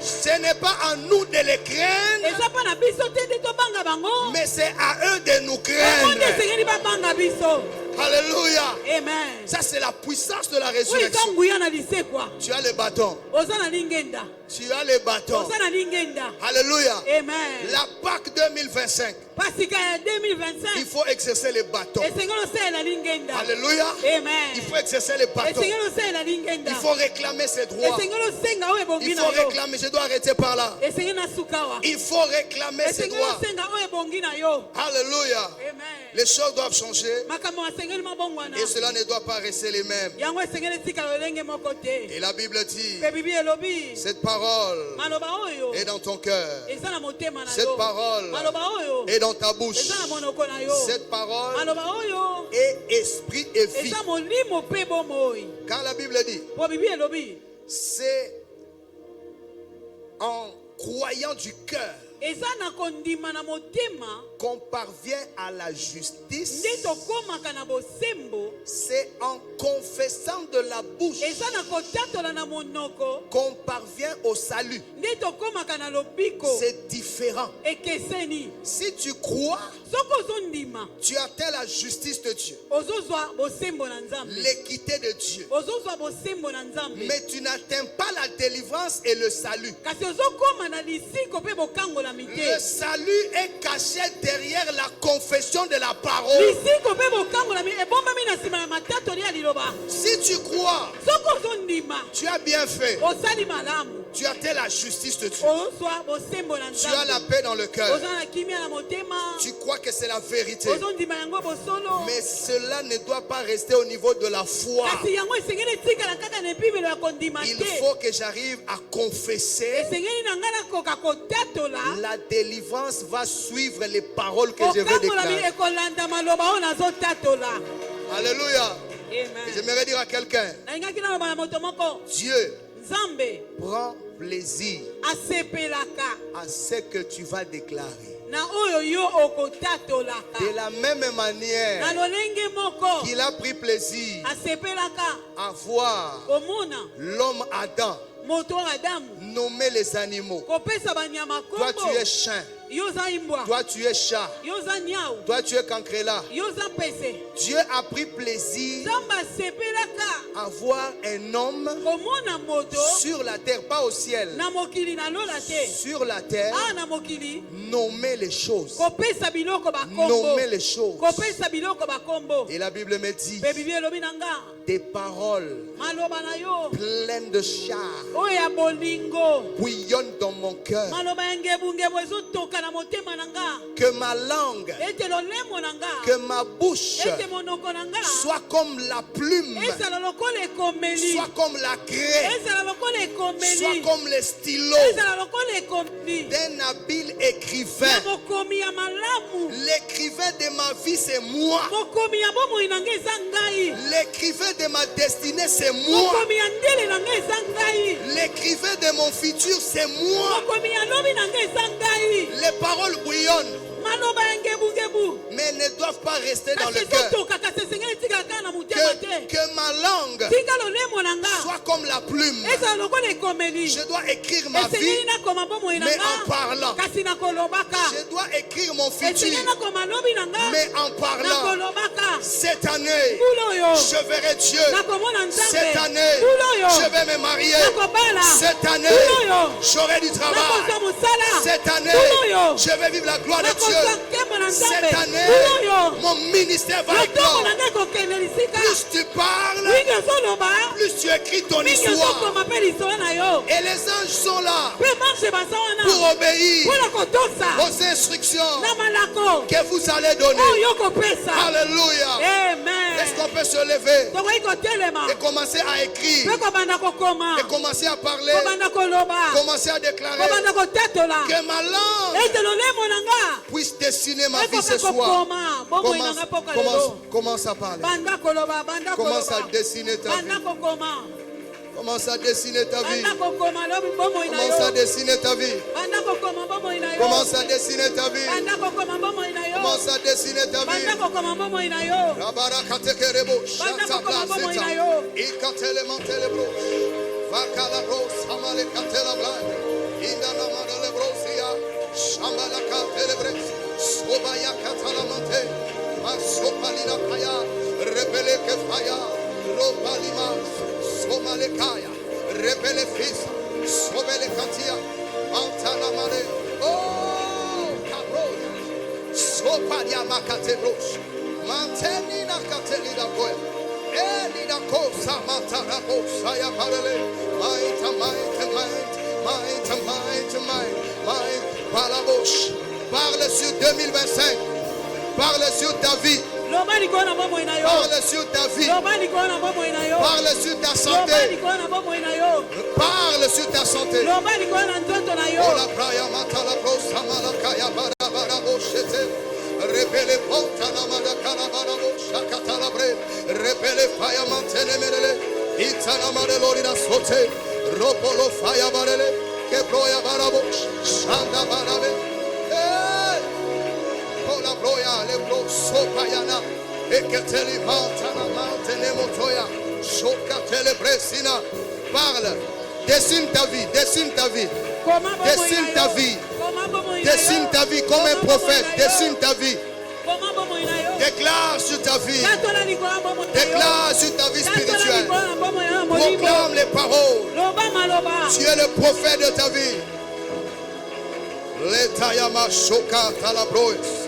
Speaker 2: Ce n'est pas à nous de les craindre,
Speaker 1: eza mpo na biso te nde tobanga bango
Speaker 2: mais c'est à eux de nous
Speaker 1: bango nde
Speaker 2: craindre.
Speaker 1: esengeli babanga biso.
Speaker 2: Alléluia.
Speaker 1: Amen.
Speaker 2: Ça, c'est la puissance de la
Speaker 1: oyo eza
Speaker 2: résurrection.
Speaker 1: nguya na lisekwa,
Speaker 2: Tu as le bâton.
Speaker 1: oza na lingenda,
Speaker 2: Tu as le bâton.
Speaker 1: oza na lingenda.
Speaker 2: Alléluia.
Speaker 1: Amen.
Speaker 2: La Pâque 2025,
Speaker 1: pasika ya
Speaker 2: il
Speaker 1: 2025
Speaker 2: faut exercer le bâton.
Speaker 1: esengeli osalela lingenda.
Speaker 2: Alléluia.
Speaker 1: Amen.
Speaker 2: Il faut exercer le bâton.
Speaker 1: esengeli osalela lingenda.
Speaker 2: Il faut réclamer ses droits.
Speaker 1: esengeli osenga oyo ebongi
Speaker 2: Il
Speaker 1: na
Speaker 2: faut
Speaker 1: yo.
Speaker 2: réclamer. Je dois arrêter par là.
Speaker 1: esengeli nasuka wa.
Speaker 2: Il faut réclamer ses
Speaker 1: esengeli
Speaker 2: droits.
Speaker 1: osenga oyo ebongi na yo.
Speaker 2: Alléluia.
Speaker 1: Amen.
Speaker 2: Les choses doivent changer
Speaker 1: makambo asengeli mabongwana,
Speaker 2: et cela ne doit pas rester les mêmes.
Speaker 1: yango esengeli etikala lolenge moko te.
Speaker 2: Et la Bible dit,
Speaker 1: mpe bibi elobi
Speaker 2: cette parole
Speaker 1: maloba oyo
Speaker 2: est dans ton cœur.
Speaker 1: eza na motema na
Speaker 2: Cette
Speaker 1: yo.
Speaker 2: parole
Speaker 1: maloba oyo
Speaker 2: est dans ta bouche.
Speaker 1: eza na monoko na yo.
Speaker 2: Cette parole
Speaker 1: maloba oyo
Speaker 2: est esprit et vie.
Speaker 1: eza molimo mpe bomoi.
Speaker 2: Car la Bible dit,
Speaker 1: po bibi elobi
Speaker 2: c'est en croyant du cœur
Speaker 1: eza na kondima na motema
Speaker 2: qu'on parvient à la justice.
Speaker 1: nde tokomaka na bosembo.
Speaker 2: C'est en confessant de la bouche
Speaker 1: eza na kotatola na monoko
Speaker 2: qu'on parvient au salut.
Speaker 1: nde tokomaka na lobiko.
Speaker 2: C'est différent.
Speaker 1: ekeseni
Speaker 2: Si tu crois,
Speaker 1: soki ozondima
Speaker 2: tu atteins la justice de Dieu,
Speaker 1: ozozwa bosembo na nzambe,
Speaker 2: l'équité de Dieu.
Speaker 1: ozozwa bosembo na nzambe,
Speaker 2: Mais tu n'atteins pas la délivrance et le salut.
Speaker 1: kasi ozokoma na lisiko mpe bokangola
Speaker 2: Le
Speaker 1: mite.
Speaker 2: salut est caché derrière la confession de la parole.
Speaker 1: lisiko mpe bokangola mite ebombami na nsima ya matatoli ya liloba.
Speaker 2: Si tu crois,
Speaker 1: soki ozondima
Speaker 2: tu as bien fait.
Speaker 1: osali malamu,
Speaker 2: Tu atteins la justice de Dieu.
Speaker 1: ozozwa bosembo na
Speaker 2: Tu as la
Speaker 1: nzambe,
Speaker 2: paix dans le cœur.
Speaker 1: oza na kimia na motema,
Speaker 2: Tu crois que c'est la vérité.
Speaker 1: ozondima yango bosolo.
Speaker 2: Mais cela ne doit pas rester au niveau de la foi.
Speaker 1: kasi yango esengeli etikala kaka na epimelo ya kondima
Speaker 2: Il
Speaker 1: te.
Speaker 2: faut que j'arrive à confesser.
Speaker 1: esengeli na ngai nakoka kotatola
Speaker 2: La délivrance va suivre les paroles que je vais
Speaker 1: kokangola
Speaker 2: déclarer.
Speaker 1: ekolanda maloba oyo nazotatola.
Speaker 2: Alléluia. Et
Speaker 1: Amen.
Speaker 2: j'aimerais dire à quelqu'un,
Speaker 1: nalingaki naloba na moto moko,
Speaker 2: Dieu
Speaker 1: nzambe
Speaker 2: prend plaisir
Speaker 1: asepelaka
Speaker 2: à ce que tu vas déclarer.
Speaker 1: na oyo yo okotatolaka.
Speaker 2: De la même
Speaker 1: na
Speaker 2: manière
Speaker 1: lolenge moko
Speaker 2: qu'il a pris plaisir
Speaker 1: asepelaka
Speaker 2: à voir
Speaker 1: komona
Speaker 2: l'homme Adam
Speaker 1: moto adamu
Speaker 2: nommer les animaux.
Speaker 1: kopesa banyama
Speaker 2: Toi,
Speaker 1: kombo.
Speaker 2: tu es chien.
Speaker 1: yo oza imbwa,
Speaker 2: Toi, tu es chat.
Speaker 1: yo oza nyau,
Speaker 2: Toi, tu es cancrela.
Speaker 1: yo oza mpese.
Speaker 2: Dieu a pris plaisir
Speaker 1: nzambe asepelaka
Speaker 2: à voir un homme
Speaker 1: komona moto
Speaker 2: sur la terre, pas au ciel,
Speaker 1: na mokili na lola te,
Speaker 2: sur la terre,
Speaker 1: na mokili
Speaker 2: nommer les choses.
Speaker 1: kopesa biloko bakombo,
Speaker 2: Nommer les choses.
Speaker 1: kopesa biloko bakombo.
Speaker 2: Et la Bible me dit,
Speaker 1: mpe bibi elobi na nga
Speaker 2: des paroles
Speaker 1: maloba na yo
Speaker 2: pleines de char
Speaker 1: oyo ya bolingo,
Speaker 2: bouillonnent dans mon cœur.
Speaker 1: maloba ya ngebungebu ezotoka na motema na nga,
Speaker 2: Que ma langue,
Speaker 1: ete lolemo na nga,
Speaker 2: que ma bouche
Speaker 1: ete monoko na nga
Speaker 2: soit comme la plume,
Speaker 1: ezala lokola ekomeli,
Speaker 2: soit comme la craie,
Speaker 1: ezala lokola
Speaker 2: soit
Speaker 1: ekomeli,
Speaker 2: comme les stylos
Speaker 1: ezala lokola ekomeli
Speaker 2: d'un habile
Speaker 1: ya
Speaker 2: écrivain.
Speaker 1: mokomi ya malamu.
Speaker 2: L'écrivain de ma vie, c'est moi.
Speaker 1: mokomi ya bomoi na nga eza ngai,
Speaker 2: L'écrivain de ma destinée, c'est moi.
Speaker 1: mokomi ya ndele na nga eza ngai,
Speaker 2: L'écrivain de mon futur, c'est moi.
Speaker 1: mokomi ya lobi na nga eza ngai.
Speaker 2: Les paroles bouillonnent,
Speaker 1: maloba ya ngebungebu
Speaker 2: mais ne doivent pas rester dans
Speaker 1: kasi
Speaker 2: le cœur.
Speaker 1: ezotoka, kasi esengeli etikala kaka na motema te.
Speaker 2: Que ma langue
Speaker 1: tika lolemo na nga
Speaker 2: soit comme la plume.
Speaker 1: ezala lokola ekomeli,
Speaker 2: Je dois écrire ma vie,
Speaker 1: esengeli nakoma bomoi na
Speaker 2: mais en
Speaker 1: nga
Speaker 2: parlant.
Speaker 1: kasi nakolobaka,
Speaker 2: Je dois écrire mon futur,
Speaker 1: esengeli nakoma lobi na nga
Speaker 2: mais en parlant.
Speaker 1: nakolobaka.
Speaker 2: Cette année,
Speaker 1: mbula oyo
Speaker 2: je verrai Dieu.
Speaker 1: nakomona nzambe,
Speaker 2: Cette année,
Speaker 1: mbula oyo
Speaker 2: je vais me marier.
Speaker 1: nakobala,
Speaker 2: Cette année,
Speaker 1: mbula oyo
Speaker 2: j'aurai du travail.
Speaker 1: nakozwa mosala,
Speaker 2: Cette année,
Speaker 1: mbula oyo
Speaker 2: je vais vivre la gloire de
Speaker 1: nakozwa
Speaker 2: Dieu.
Speaker 1: nkembo na
Speaker 2: Cette
Speaker 1: nzambe,
Speaker 2: année,
Speaker 1: mbula oyo
Speaker 2: mon ministère va
Speaker 1: lotongo
Speaker 2: éclore.
Speaker 1: na nga ekokende lisika.
Speaker 2: Plus tu parles,
Speaker 1: mingi ozoloba,
Speaker 2: plus tu écris ton
Speaker 1: mingi
Speaker 2: histoire.
Speaker 1: ozokoma mpe lisolo na yo,
Speaker 2: Et les anges sont là
Speaker 1: mpe marche baza wana
Speaker 2: pour obéir
Speaker 1: mpona kotosa
Speaker 2: aux instructions
Speaker 1: na malako
Speaker 2: que vous allez donner.
Speaker 1: oyo okopesa.
Speaker 2: Alléluia. Est-ce
Speaker 1: Amen.
Speaker 2: qu'on peut se lever
Speaker 1: tokoki kotelema
Speaker 2: et commencer à écrire,
Speaker 1: mpe kobanda kokoma,
Speaker 2: et commencer à parler,
Speaker 1: kobanda koloba,
Speaker 2: commencer à déclarer
Speaker 1: kobanda kotatola,
Speaker 2: que ma langue
Speaker 1: ete lolemo na nga
Speaker 2: puisse dessiner ma vie ce
Speaker 1: ekoka
Speaker 2: soir.
Speaker 1: kokoma bomoi na nga mpoka lelo.
Speaker 2: Commence à parler.
Speaker 1: Banda koloba, banda
Speaker 2: Commence à
Speaker 1: koloba,
Speaker 2: dessiner ta vie.
Speaker 1: banda kokoma,
Speaker 2: Commence à dessiner ta vie.
Speaker 1: banda kokoma lobi bomoi na
Speaker 2: Commence à
Speaker 1: yo,
Speaker 2: dessiner ta vie.
Speaker 1: banda kokoma bomoi na yo,
Speaker 2: Commence à dessiner ta vie.
Speaker 1: banda kokoma bomoi na yo,
Speaker 2: Commence à dessiner ta vie.
Speaker 1: banda kokoma bomoi na yo,
Speaker 2: Rabarakatekerebo,
Speaker 1: Banda kokoma bomoi na
Speaker 2: Shantablaseta,
Speaker 1: yo.
Speaker 2: Ikatelemantelebro, Vakalabro, Samalekatelabla, Indana Madele Brosia, Shamalaka Telebres, Sobaya Catalamante, Masopalina Kaya, Rebele Kefaya, Robalima, Somalekaya, Rebele Fisa, Sobele Katia, Mantana Mare, oh, Cabroya, Sopalia Macatebros, Mantenina Catelina Boya, Elina Cosa Matana Saya Parele, Might, Palabouche. Parle sur 2025. Parle sur ta vie. Parle sur ta vie. Parle sur ta santé. Parle sur ta santé. Oh la praia matala prosa malakaya barabara boshete. Repele pontana madakana barabo shakatalabre. Repele faya mantene merele. Itana marelori na sote. Ropolo faya barele. Kebroya barabo shanda barabe. Kola broya lebro sopayana. Eketeli mantana mantene motoya. Shokatele bresina. Parle. Dessine ta vie, dessine ta vie. Dessine ta vie. Dessine ta vie comme un prophète. Dessine ta vie. Déclare sur ta vie. Déclare sur ta vie spirituelle. Proclame les paroles. Tu es le prophète de ta vie. Letayama shoka talabroes.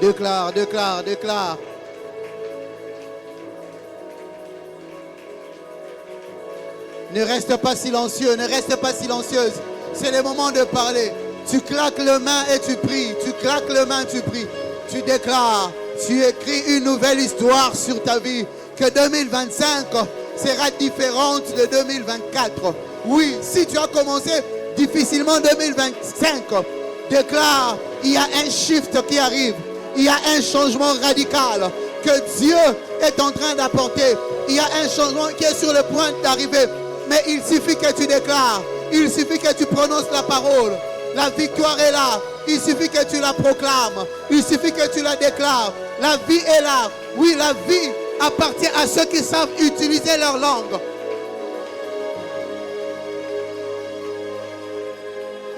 Speaker 3: Déclare, déclare, déclare. Ne reste pas silencieux, ne reste pas silencieuse. C'est le moment de parler. Tu claques les mains et tu pries. Tu claques les mains, tu pries. Tu déclares. Tu écris une nouvelle histoire sur ta vie. Que 2025 sera différente de 2024. Oui, si tu as commencé difficilement 2025, déclare, il y a un shift qui arrive. Il y a un changement radical que Dieu est en train d'apporter. Il y a un changement qui est sur le point d'arriver. Mais il suffit que tu déclares. Il suffit que tu prononces la parole. La victoire est là. Il suffit que tu la proclames. Il suffit que tu la déclares. La vie est là. Oui, la vie appartient à ceux qui savent utiliser leur langue.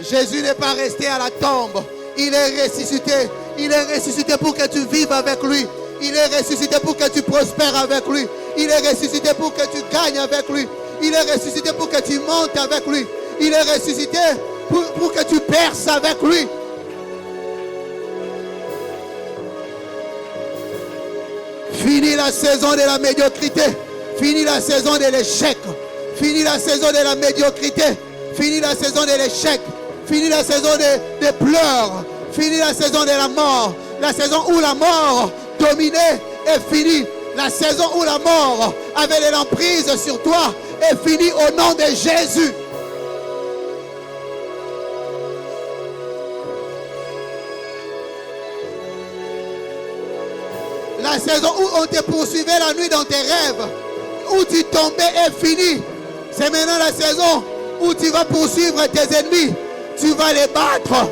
Speaker 3: Jésus n'est pas resté à la tombe. Il est ressuscité. Il est ressuscité pour que tu vives avec lui. Il est ressuscité pour que tu prospères avec lui. Il est ressuscité pour que tu gagnes avec lui. Il est ressuscité pour que tu montes avec lui. Il est ressuscité pour que tu perces avec lui. Fini la saison de la médiocrité. Fini la saison de l'échec. Fini la saison de la médiocrité. Fini la saison de l'échec. Fini la saison des pleurs. Fini la saison de la mort. La saison où la mort dominait est finie. La saison où la mort avait de l'emprise sur toi est finie au nom de Jésus. La saison où on te poursuivait la nuit dans tes rêves, où tu tombais est finie. C'est maintenant la saison où tu vas poursuivre tes ennemis. Tu vas les battre.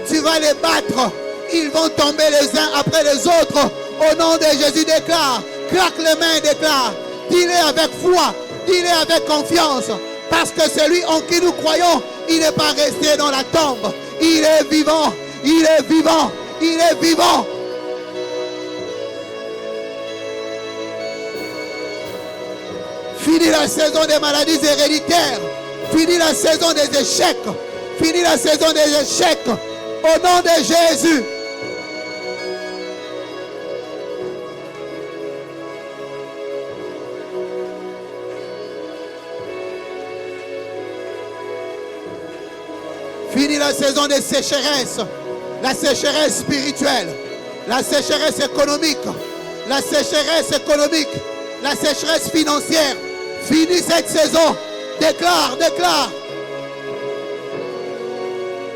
Speaker 3: Tu vas les battre. Ils vont tomber les uns après les autres. Au nom de Jésus, déclare. Claque les mains et déclare. Dis-le avec foi. Dis-le avec confiance. Parce que celui en qui nous croyons, il n'est pas resté dans la tombe. Il est vivant. Il est vivant. Il est vivant. Fini la saison des maladies héréditaires. Fini la saison des échecs. Fini la saison des échecs. Au nom de Jésus. Fini la saison des sécheresses. La sécheresse spirituelle. La sécheresse économique. La sécheresse économique. La sécheresse financière. Fini cette saison. Déclare, déclare.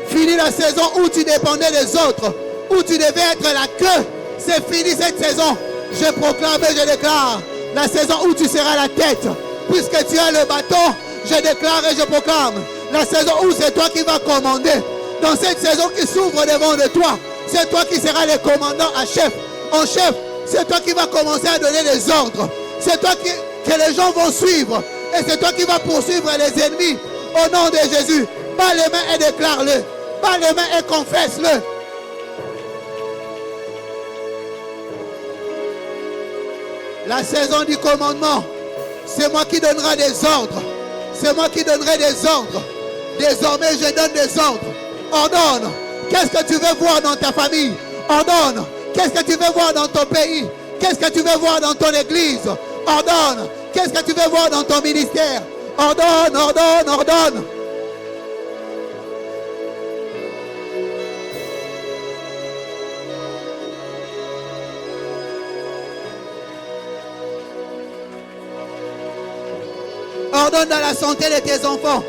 Speaker 3: Fini la saison où tu dépendais des autres, où tu devais être la queue. C'est fini cette saison. Je proclame et je déclare la saison où tu seras la tête. Puisque tu as le bâton, je déclare et je proclame la saison où c'est toi qui vas commander. Dans cette saison qui s'ouvre devant de toi, c'est toi qui seras le commandant en chef. C'est toi qui vas commencer à donner les ordres. C'est toi que les gens vont suivre. Et c'est toi qui vas poursuivre les ennemis. Au nom de Jésus, bats les mains et déclare-le. Bats les mains et confesse-le. La saison du commandement, c'est moi qui donnerai des ordres. C'est moi qui donnerai des ordres. Désormais, je donne des ordres. Ordonne. Qu'est-ce que tu veux voir dans ta famille? Ordonne. Qu'est-ce que tu veux voir dans ton pays? Qu'est-ce que tu veux voir dans ton église? Ordonne. Qu'est-ce que tu veux voir dans ton ministère? Ordonne, ordonne, ordonne. Ordonne dans la santé de tes enfants.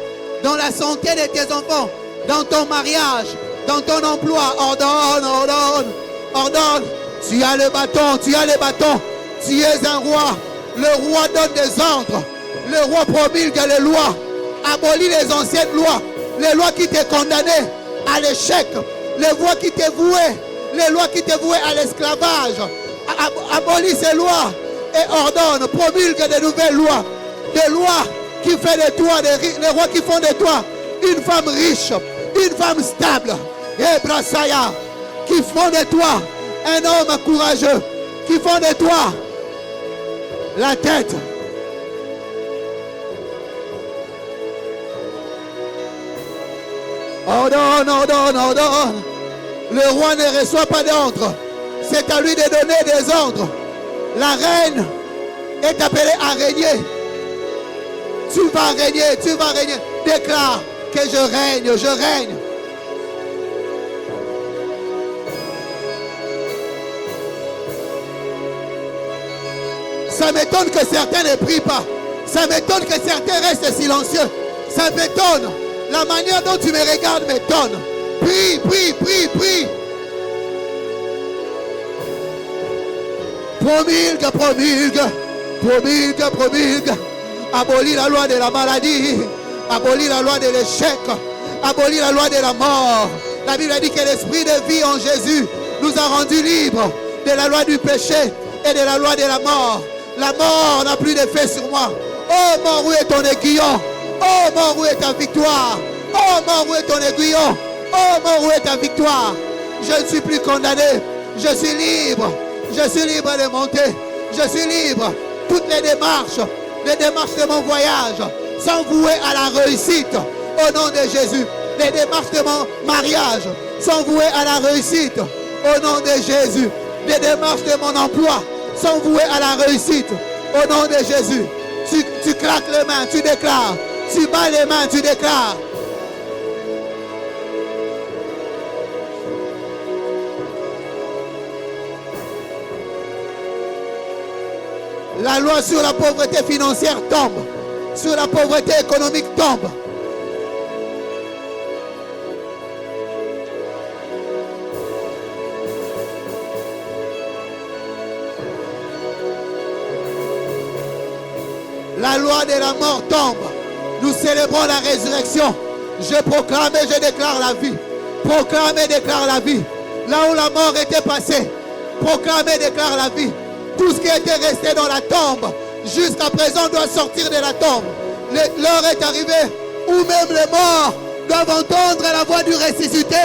Speaker 3: Dans la santé de tes enfants. Dans ton mariage. Dans ton emploi. Ordonne, ordonne, ordonne. Tu as le bâton, tu as les bâtons. Tu es un roi. Le roi donne des ordres. Le roi promulgue les lois. Abolit les anciennes lois. Les lois qui t'ont condamné à l'échec. Les lois qui t'ont voué. Les lois qui t'ont voué à l'esclavage. Abolis ces lois. Et ordonne, promulgue de nouvelles lois. Des lois qui font de toi, les rois qui font de toi une femme riche, une femme stable. Et Brassaya, qui font de toi un homme courageux, qui font de toi la tête. Ordonne, ordonne, ordonne. Le roi ne reçoit pas d'ordre. C'est à lui de donner des ordres. La reine est appelée à régner. Tu vas régner, tu vas régner. Déclare que je règne, je règne. Ça m'étonne que certains ne prient pas. Ça m'étonne que certains restent silencieux. Ça m'étonne. La manière dont tu me regardes m'étonne. Prie, prie, prie, prie. Promulgue, promulgue. Promulgue, promulgue. Abolis la loi de la maladie. Abolis la loi de l'échec. Abolis la loi de la mort. La Bible a dit que l'esprit de vie en Jésus nous a rendus libres de la loi du péché et de la loi de la mort. La mort n'a plus d'effet sur moi. Oh mort, où est ton aiguillon? Oh mort, où est ta victoire? Oh mort, où est ton aiguillon? Oh mort, où est ta victoire? Je ne suis plus condamné. Je suis libre. Je suis libre de monter. Je suis libre. Toutes les démarches de mon voyage sont vouées à la réussite. Au nom de Jésus. Les démarches de mon mariage sont vouées à la réussite. Au nom de Jésus. Les démarches de mon emploi sont vouées à la réussite. Au nom de Jésus. Tu claques les mains, tu déclares. Tu bats les mains, tu déclares. La loi sur la pauvreté financière tombe. Sur la pauvreté économique tombe. La loi de la mort tombe. Nous célébrons la résurrection. Je proclame et je déclare la vie. Proclame et déclare la vie. Là où la mort était passée, proclame et déclare la vie. Tout ce qui était resté dans la tombe, jusqu'à présent doit sortir de la tombe. L'heure est arrivée où même les morts doivent entendre la voix du ressuscité.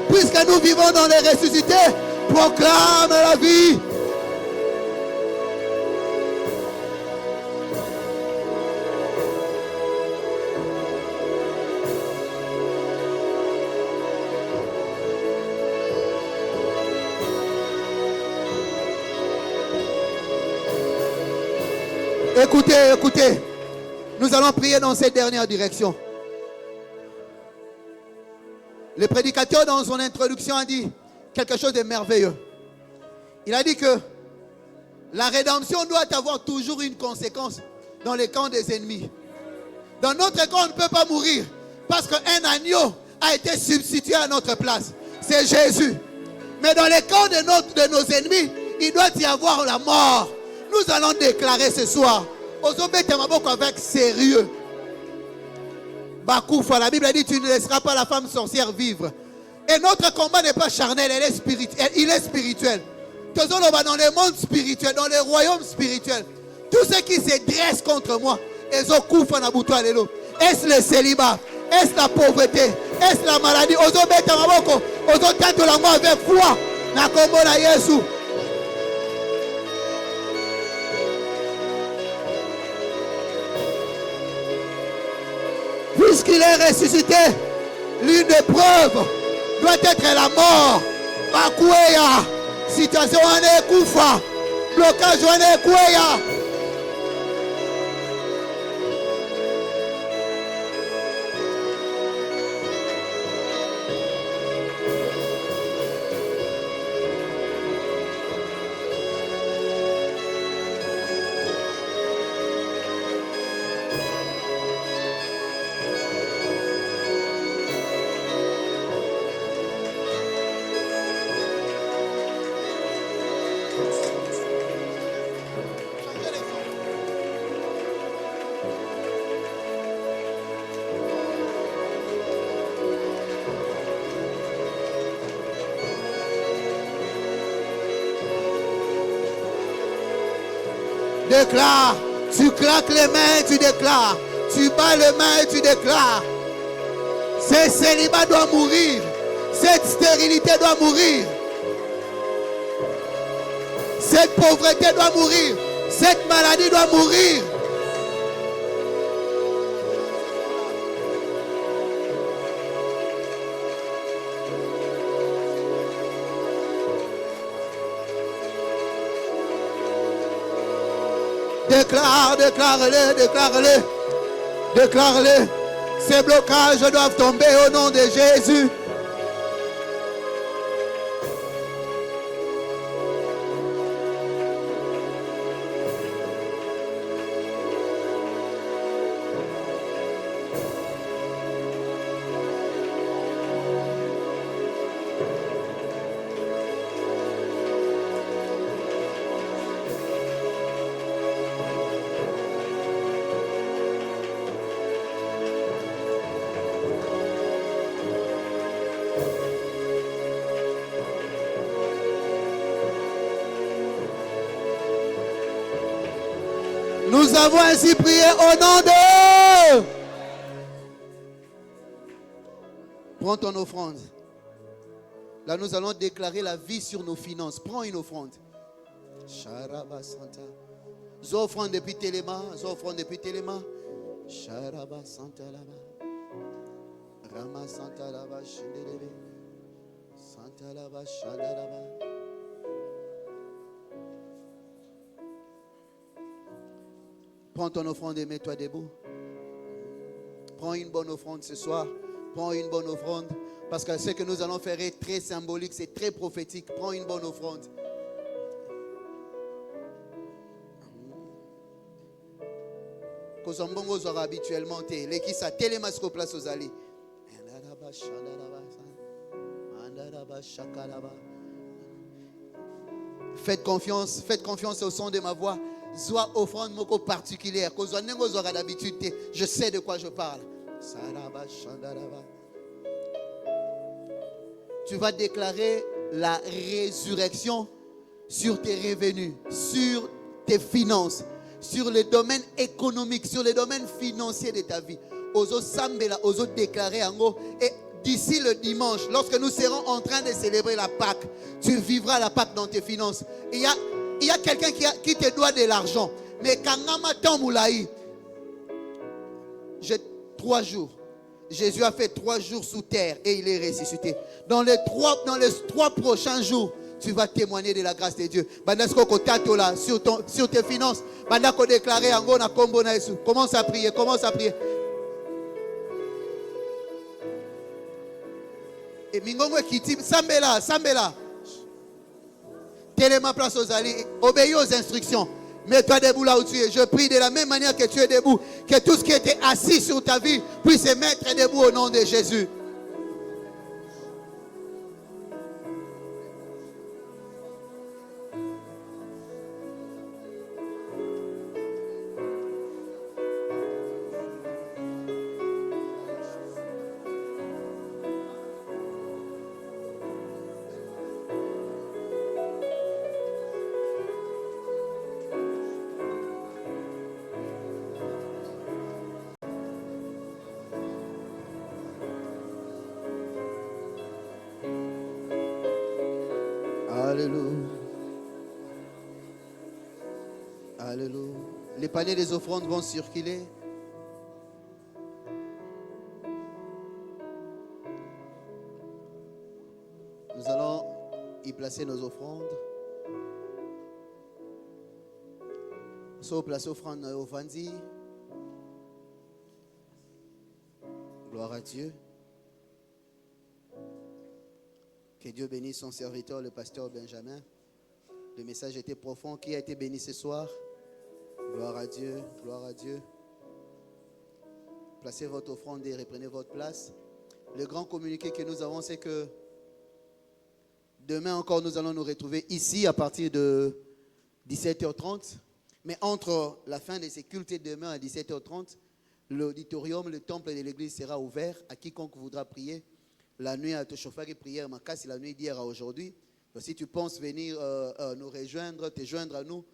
Speaker 3: Puisque nous vivons dans les ressuscités, proclame la vie. Écoutez, écoutez. Nous allons prier dans cette dernière direction. Le prédicateur dans son introduction a dit quelque chose de merveilleux. Il a dit que la rédemption doit avoir toujours une conséquence dans les camps des ennemis. Dans notre camp, on ne peut pas mourir parce qu'un agneau a été substitué à notre place. C'est Jésus. Mais dans les camps de nos ennemis, il doit y avoir la mort. Nous allons déclarer ce soir Ozobeta maboko avec sérieux. Bakoufa, la Bible dit tu ne laisseras pas la femme sorcière vivre. Et notre combat n'est pas charnel, il est spirituel. Dans le monde spirituel, dans les royaumes spirituels, tous ceux qui se dressent contre moi, est-ce le célibat? Est-ce la pauvreté? Est-ce la maladie? Ozobeta maboko, ozotatu la moi avec foi. Na kombo na Yesu. Puisqu'il est ressuscité, l'une des preuves doit être la mort. Bakouya, situation en Ekoufa, blocage en Ekouya. Déclare, tu claques les mains et tu déclares, tu bats les mains et tu déclares. Ce célibat doit mourir, cette stérilité doit mourir, cette pauvreté doit mourir, cette maladie doit mourir. Déclare-le, déclare-le, déclare-le. Ces blocages doivent tomber au nom de Jésus. Nous avons ainsi prié au nom de... Prends ton offrande. Là, nous allons déclarer la vie sur nos finances. Prends une offrande. Sharaba Santa. Zofrande depuis Téléma. Zofrande depuis Téléma. Sharaba Santa Laba. Rama Santa Laba. Shindelebe. Santa Laba. Shandalaba. Prends ton offrande et mets-toi debout. Prends une bonne offrande ce soir. Prends une bonne offrande. Parce que ce que nous allons faire est très symbolique, c'est très prophétique. Prends une bonne offrande. Kozambongo zora habituellement te. Lekisa telemasko place aux alliés. Faites confiance au son de ma voix. Soit offrande moko particulière. D'habitude, je sais de quoi je parle. Tu vas déclarer la résurrection sur tes revenus, sur tes finances, sur le domaine économique, sur le domaine financier de ta vie. Ozo sambela, ozo déclarer ango. Et d'ici le dimanche, lorsque nous serons en train de célébrer la Pâque, tu vivras la Pâque dans tes finances. Il y a quelqu'un qui te doit de l'argent. Mais Kangama Tamboulaï, j'ai 3 jours. Jésus a fait 3 jours sous terre et il est ressuscité. Dans les 3 prochains jours, tu vas témoigner de la grâce de Dieu. Sur tes finances, commence à prier, commence à prier. Et Mingongo Kiti, Sambela. Téléma place aux alliés, obéis aux instructions. Mets-toi debout là où tu es. Je prie de la même manière que tu es debout, que tout ce qui était assis sur ta vie puisse se mettre debout au nom de Jésus. Alléluia. Alléluia. Les paniers des offrandes vont circuler. Nous allons y placer nos offrandes. Nous allons placer offrande au Fandi. Gloire à Dieu. Que Dieu bénisse son serviteur, le pasteur Benjamin. Le message était profond. Qui a été béni ce soir? Gloire à Dieu, gloire à Dieu. Placez votre offrande et reprenez votre place. Le grand communiqué que nous avons, c'est que demain encore, nous allons nous retrouver ici à partir de 17h30. Mais entre la fin de ces cultes et demain à 17h30, l'auditorium, le temple de l'église sera ouvert à quiconque voudra prier. La nuit à te chauffer et prière, ma casse, la nuit d'hier à aujourd'hui. Donc, si tu penses venir nous rejoindre, te joindre à nous,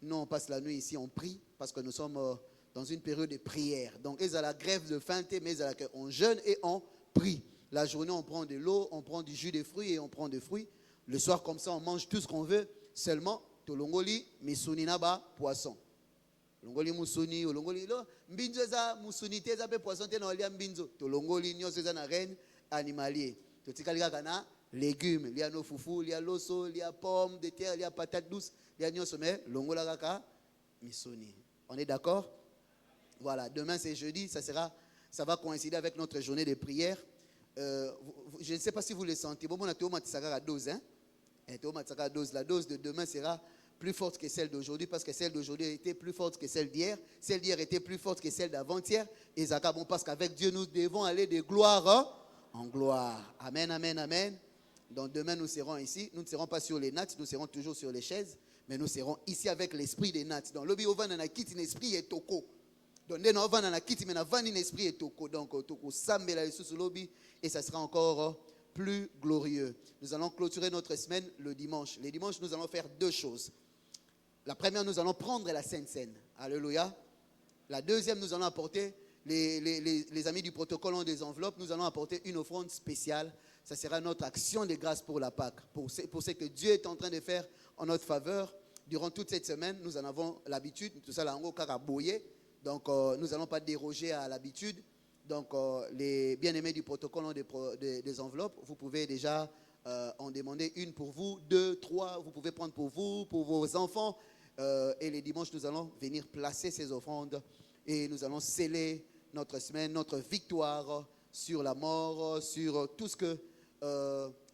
Speaker 3: nous on passe la nuit ici, on prie parce que nous sommes dans une période de prière. Donc, ils ont la grève de faim, mais on jeûne et on prie. La journée, on prend de l'eau, on prend du jus de fruits et on prend des fruits. Le soir, comme ça, on mange tout ce qu'on veut. Seulement, tolongoli, misuni naba, poisson. Longoli musuni, longoli lo, mbinzo za musuni te za pe poisson te na olia mbinzo. Tolongoli nyoso za na reine animalier. Totikalika kana légumes, il y a nos foufous, il y a l'osso, il y a pommes de terre, il y a patates douces, il y a nyoso mais longola kaka misuni. On est d'accord? Voilà, demain c'est jeudi, ça va coïncider avec notre journée de prière. Je ne sais pas si vous le sentez. Bon, on a tout la dose, hein? La dose de demain sera plus forte que celle d'aujourd'hui parce que celle d'aujourd'hui était plus forte que celle d'hier. Celle d'hier était plus forte que celle d'avant-hier. Et Zaka, bon, parce qu'avec Dieu, nous devons aller de gloire en gloire. Amen, amen, amen. Donc demain, nous serons ici. Nous ne serons pas sur les nattes, nous serons toujours sur les chaises. Mais nous serons ici avec l'esprit des nattes. Donc, l'obi ovan na kiti l'esprit est toko. Donc, nous ovan na kiti mais na vani l'esprit est toko. Donc, toko sambela sous lobby et ça sera encore plus glorieux. Nous allons clôturer notre semaine le dimanche. Les dimanches, nous allons faire deux choses. La première, nous allons prendre la Sainte Seine. Alléluia. La deuxième, nous allons apporter, les amis du protocole ont des enveloppes, nous allons apporter une offrande spéciale. Ça sera notre action de grâce pour la Pâque. Pour ce que Dieu est en train de faire en notre faveur. Durant toute cette semaine, nous en avons l'habitude. Tout ça, là, en gros, karaboye. Donc, nous n'allons pas déroger à l'habitude. Donc, les bien-aimés du protocole ont des enveloppes. Vous pouvez déjà en demander une pour vous, 2, 3. Vous pouvez prendre pour vous, pour vos enfants. Et les dimanches, nous allons venir placer ces offrandes. Et nous allons sceller notre semaine, notre victoire sur la mort, sur tout ce que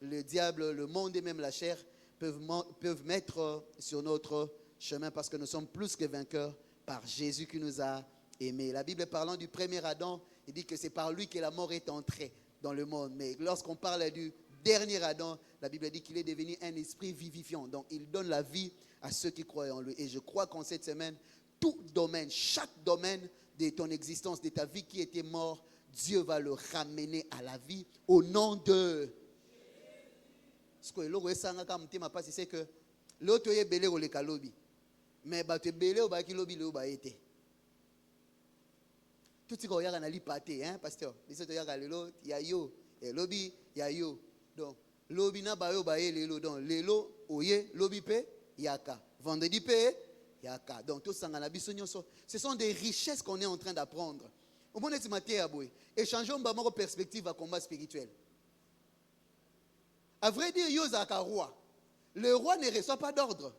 Speaker 3: le diable, le monde et même la chair peuvent mettre sur notre chemin. Parce que nous sommes plus que vainqueurs par Jésus qui nous a aimés. La Bible parlant du premier Adam, il dit que c'est par lui que la mort est entrée dans le monde. Mais lorsqu'on parle du dernier Adam, la Bible dit qu'il est devenu un esprit vivifiant. Donc il donne la vie à ceux qui croient en lui. Et je crois qu'en cette semaine, tout domaine, chaque domaine de ton existence, de ta vie qui était mort, Dieu va le ramener à la vie au nom de... Ce que c'est que l'autre est belé au lekalobi. Mais tu es belé au baki lobi le baïté. Tout ce qu'on y a dans l'ipate, hein, pasteur. Il y a yo, et lobby, il y a yo. Donc, lobby na bayo baye lelo. Donc, lelo, oye, lobby pe, yaka. Vendredi pe, yaka. Donc, tout ça, ce sont des richesses qu'on est en train d'apprendre. Au moment où matière aboué, échangeons ma perspective à combat spirituel. À vrai dire, yo zaka roi. Le roi ne reçoit pas d'ordre.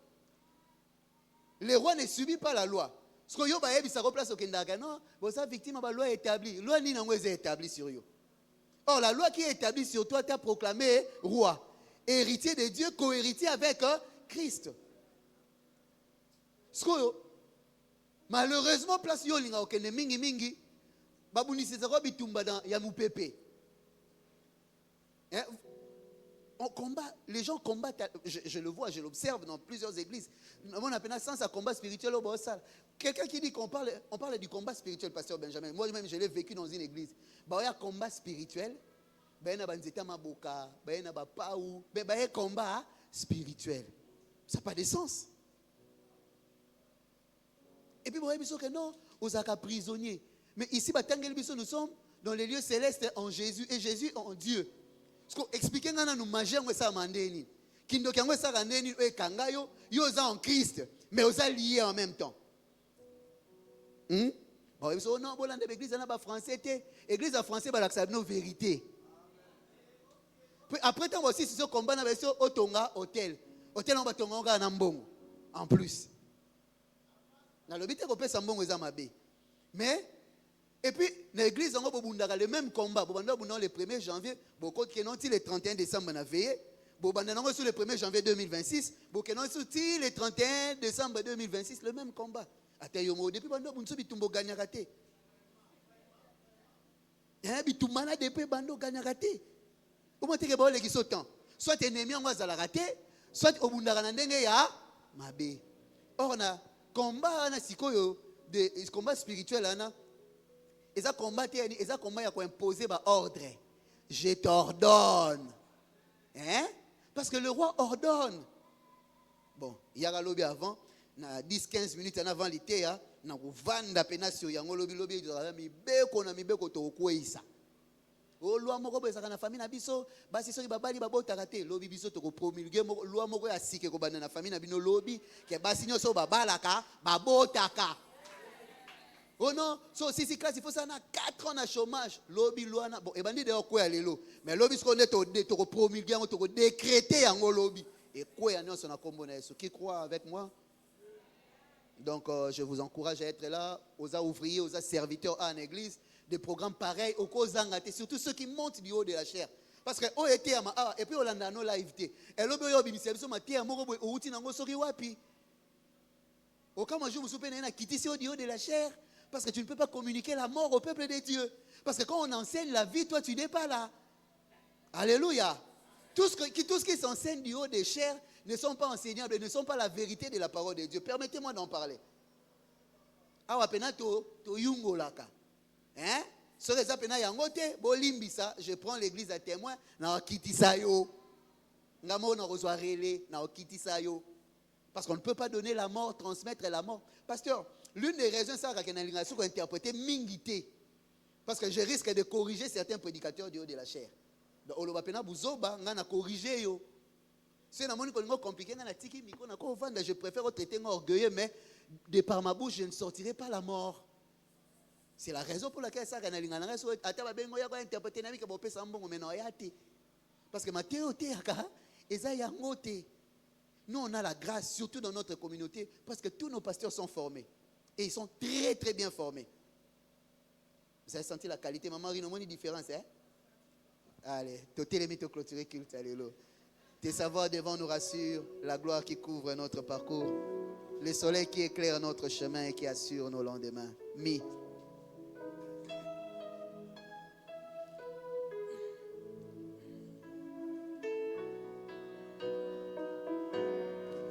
Speaker 3: Le roi ne subit pas la loi. Ce que yo ba yebi sa place au Kendaga, non, votre victime la loi est établie. Loi ni nango est établie sur yo. Or la loi qui est établie sur toi t'a proclamé roi, héritier de Dieu, co-héritier avec Christ. Ce que malheureusement place yo linga okende mingi mingi, babuni se zako bitumba dans ya mupepe. On combat, les gens combattent, je le vois, je l'observe dans plusieurs églises. On appelle ça un combat spirituel au Bossal. Quelqu'un qui dit qu'on parle du combat spirituel, pasteur Benjamin. Moi-même, je l'ai vécu dans une église. Il y a un combat spirituel. Il y a un combat spirituel. Ça n'a pas de sens. Et puis, vous voyez que non, vous êtes prisonniers. Mais ici, nous sommes dans les lieux célestes en Jésus et Jésus en Dieu. Expliquez-nous nous manger ça mandeni. Kindoki yango esaka ndeni ekanga yo, yo oza en Christ, mais oza lié en même temps. Bon, non, bon, l'église n'a pas français, l'église en français, bah, ça nos vérités. Après, tant aussi, si ce combat n'a pas Otonga, hôtel, on va tonga en mbongo, en plus. Dans le but, on peut s'embongo aux amabé. Mais, et puis, l'église, on va le même combat. Le 1er janvier, beaucoup qui n'ont le 31 décembre, on a veillé. Beaucoup sur le 1er janvier 2026, beaucoup qui n'ont le 31 décembre 2026, le même combat. Depuis bando bunso bitumbo ganyaka te. Bitumana depuis bando ganyaka te. Comment te ke ba oleki sotan? Soit ennemi ngo azalaka te, soit obundaka na ndenge ya mabe. Or na combat na sikoyo de combat spirituel ana. Eza combat te ni eza combat ya ko imposer ba ordre. Je t'ordonne. Hein? Parce que le roi ordonne. Bon, il y a lobby avant. Na 10-15 minutes en avant l'été, na kuvanda penasio yango lobi mibeko na mibeko to kwesa. O loi moko bezaka na famille na biso, basi soki babali babotaka te, lobi biso to ko promulguer loi moko ya sike ko bana na famille na bino lobi ke basi nyoso babalaka babotaka. Oh non, so si classe il faut ça na 4 ans na chômage, lobi loi na bon e bandi de okwe lelo, mais lobi ce qu'on est to ko promulguer to ko décréter yango lobi. Et quoi ya nyonso na kombo na Yesu. Qui croit avec moi? Donc, je vous encourage à être là, aux ouvriers, aux serviteurs en église, des programmes pareils, aux causes engagées, surtout ceux qui montent du haut de la chair. Parce que, oh, et puis, on a nos live. Et là, on a dit, au cas où je me souviens, quitter du haut de la chair, parce que tu ne peux pas communiquer la mort au peuple de Dieu. Parce que quand on enseigne la vie, toi, tu n'es pas là. Alléluia. Tout ce qui s'enseigne du haut des chairs, ne sont pas enseignables, ne sont pas la vérité de la parole de Dieu. Permettez-moi d'en parler. Awa pena to yungo laka. Hein? Soreza pena yangote, bolimbisa, je prends l'église à témoin, na okitisa yo. Ngamo na reçoit relé, na okitisa yo. Parce qu'on ne peut pas donner la mort, transmettre la mort. Pasteur, l'une des raisons ça que na sou interpréter mingité. Parce que je risque de corriger certains prédicateurs du haut de la chair. Donc on va pena buzoba ngana corriger yo. C'est un peu compliqué. Je préfère traiter orgueilleux, mais de par ma bouche, je ne sortirai pas la mort. C'est la raison pour laquelle ça interpréter. Parce que nous, on a la grâce, surtout dans notre communauté, parce que tous nos pasteurs sont formés. Et ils sont très, très bien formés. Vous avez senti la qualité. Maman, il y a une différence. Hein? Allez, tu clôturer culte. Alléluia. Tes savoirs devant nous rassurent, la gloire qui couvre notre parcours, le soleil qui éclaire notre chemin et qui assure nos lendemains.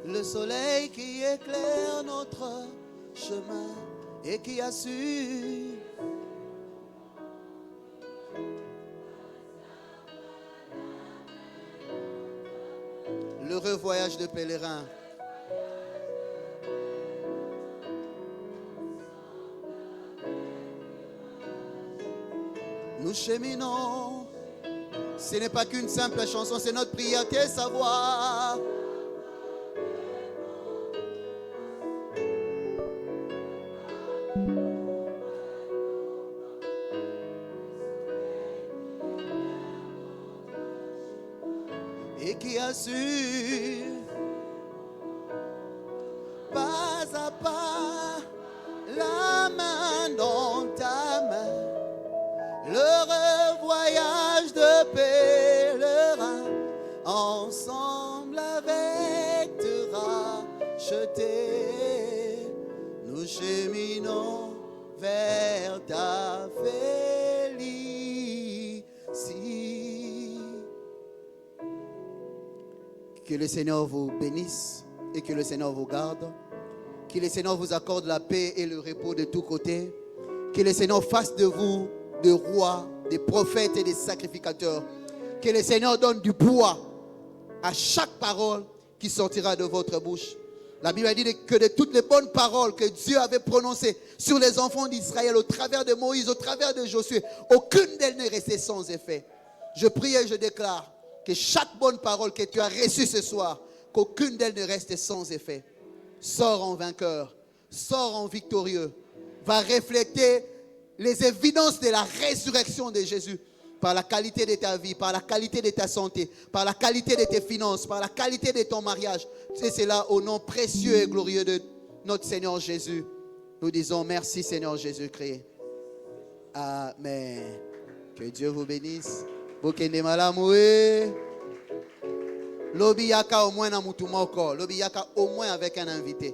Speaker 3: Le soleil qui éclaire notre chemin et qui assure. L'heureux voyage de pèlerin. Nous cheminons. Ce n'est pas qu'une simple chanson, c'est notre prière, tes savoirs. Et qui assure pas à pas la main dans ta main, l'heureux voyage de pèlerin, ensemble avec te racheter, nous cheminons vers ta félicité. Que le Seigneur vous bénisse et que le Seigneur vous garde. Que le Seigneur vous accorde la paix et le repos de tous côtés. Que le Seigneur fasse de vous des rois, des prophètes et des sacrificateurs. Que le Seigneur donne du poids à chaque parole qui sortira de votre bouche. La Bible a dit que de toutes les bonnes paroles que Dieu avait prononcées sur les enfants d'Israël au travers de Moïse, au travers de Josué, aucune d'elles n'est restée sans effet. Je prie et je déclare Que chaque bonne parole que tu as reçue ce soir, qu'aucune d'elles ne reste sans effet. Sors en vainqueur, sors en victorieux. Va refléter les évidences de la résurrection de Jésus par la qualité de ta vie, par la qualité de ta santé, par la qualité de tes finances, par la qualité de ton mariage. C'est cela au nom précieux et glorieux de notre Seigneur Jésus. Nous disons merci Seigneur Jésus-Christ. Amen. Que Dieu vous bénisse. Bokende malamoué. Lobi yaka au moins na mutumoko. Lobi yaka au moins avec un invité.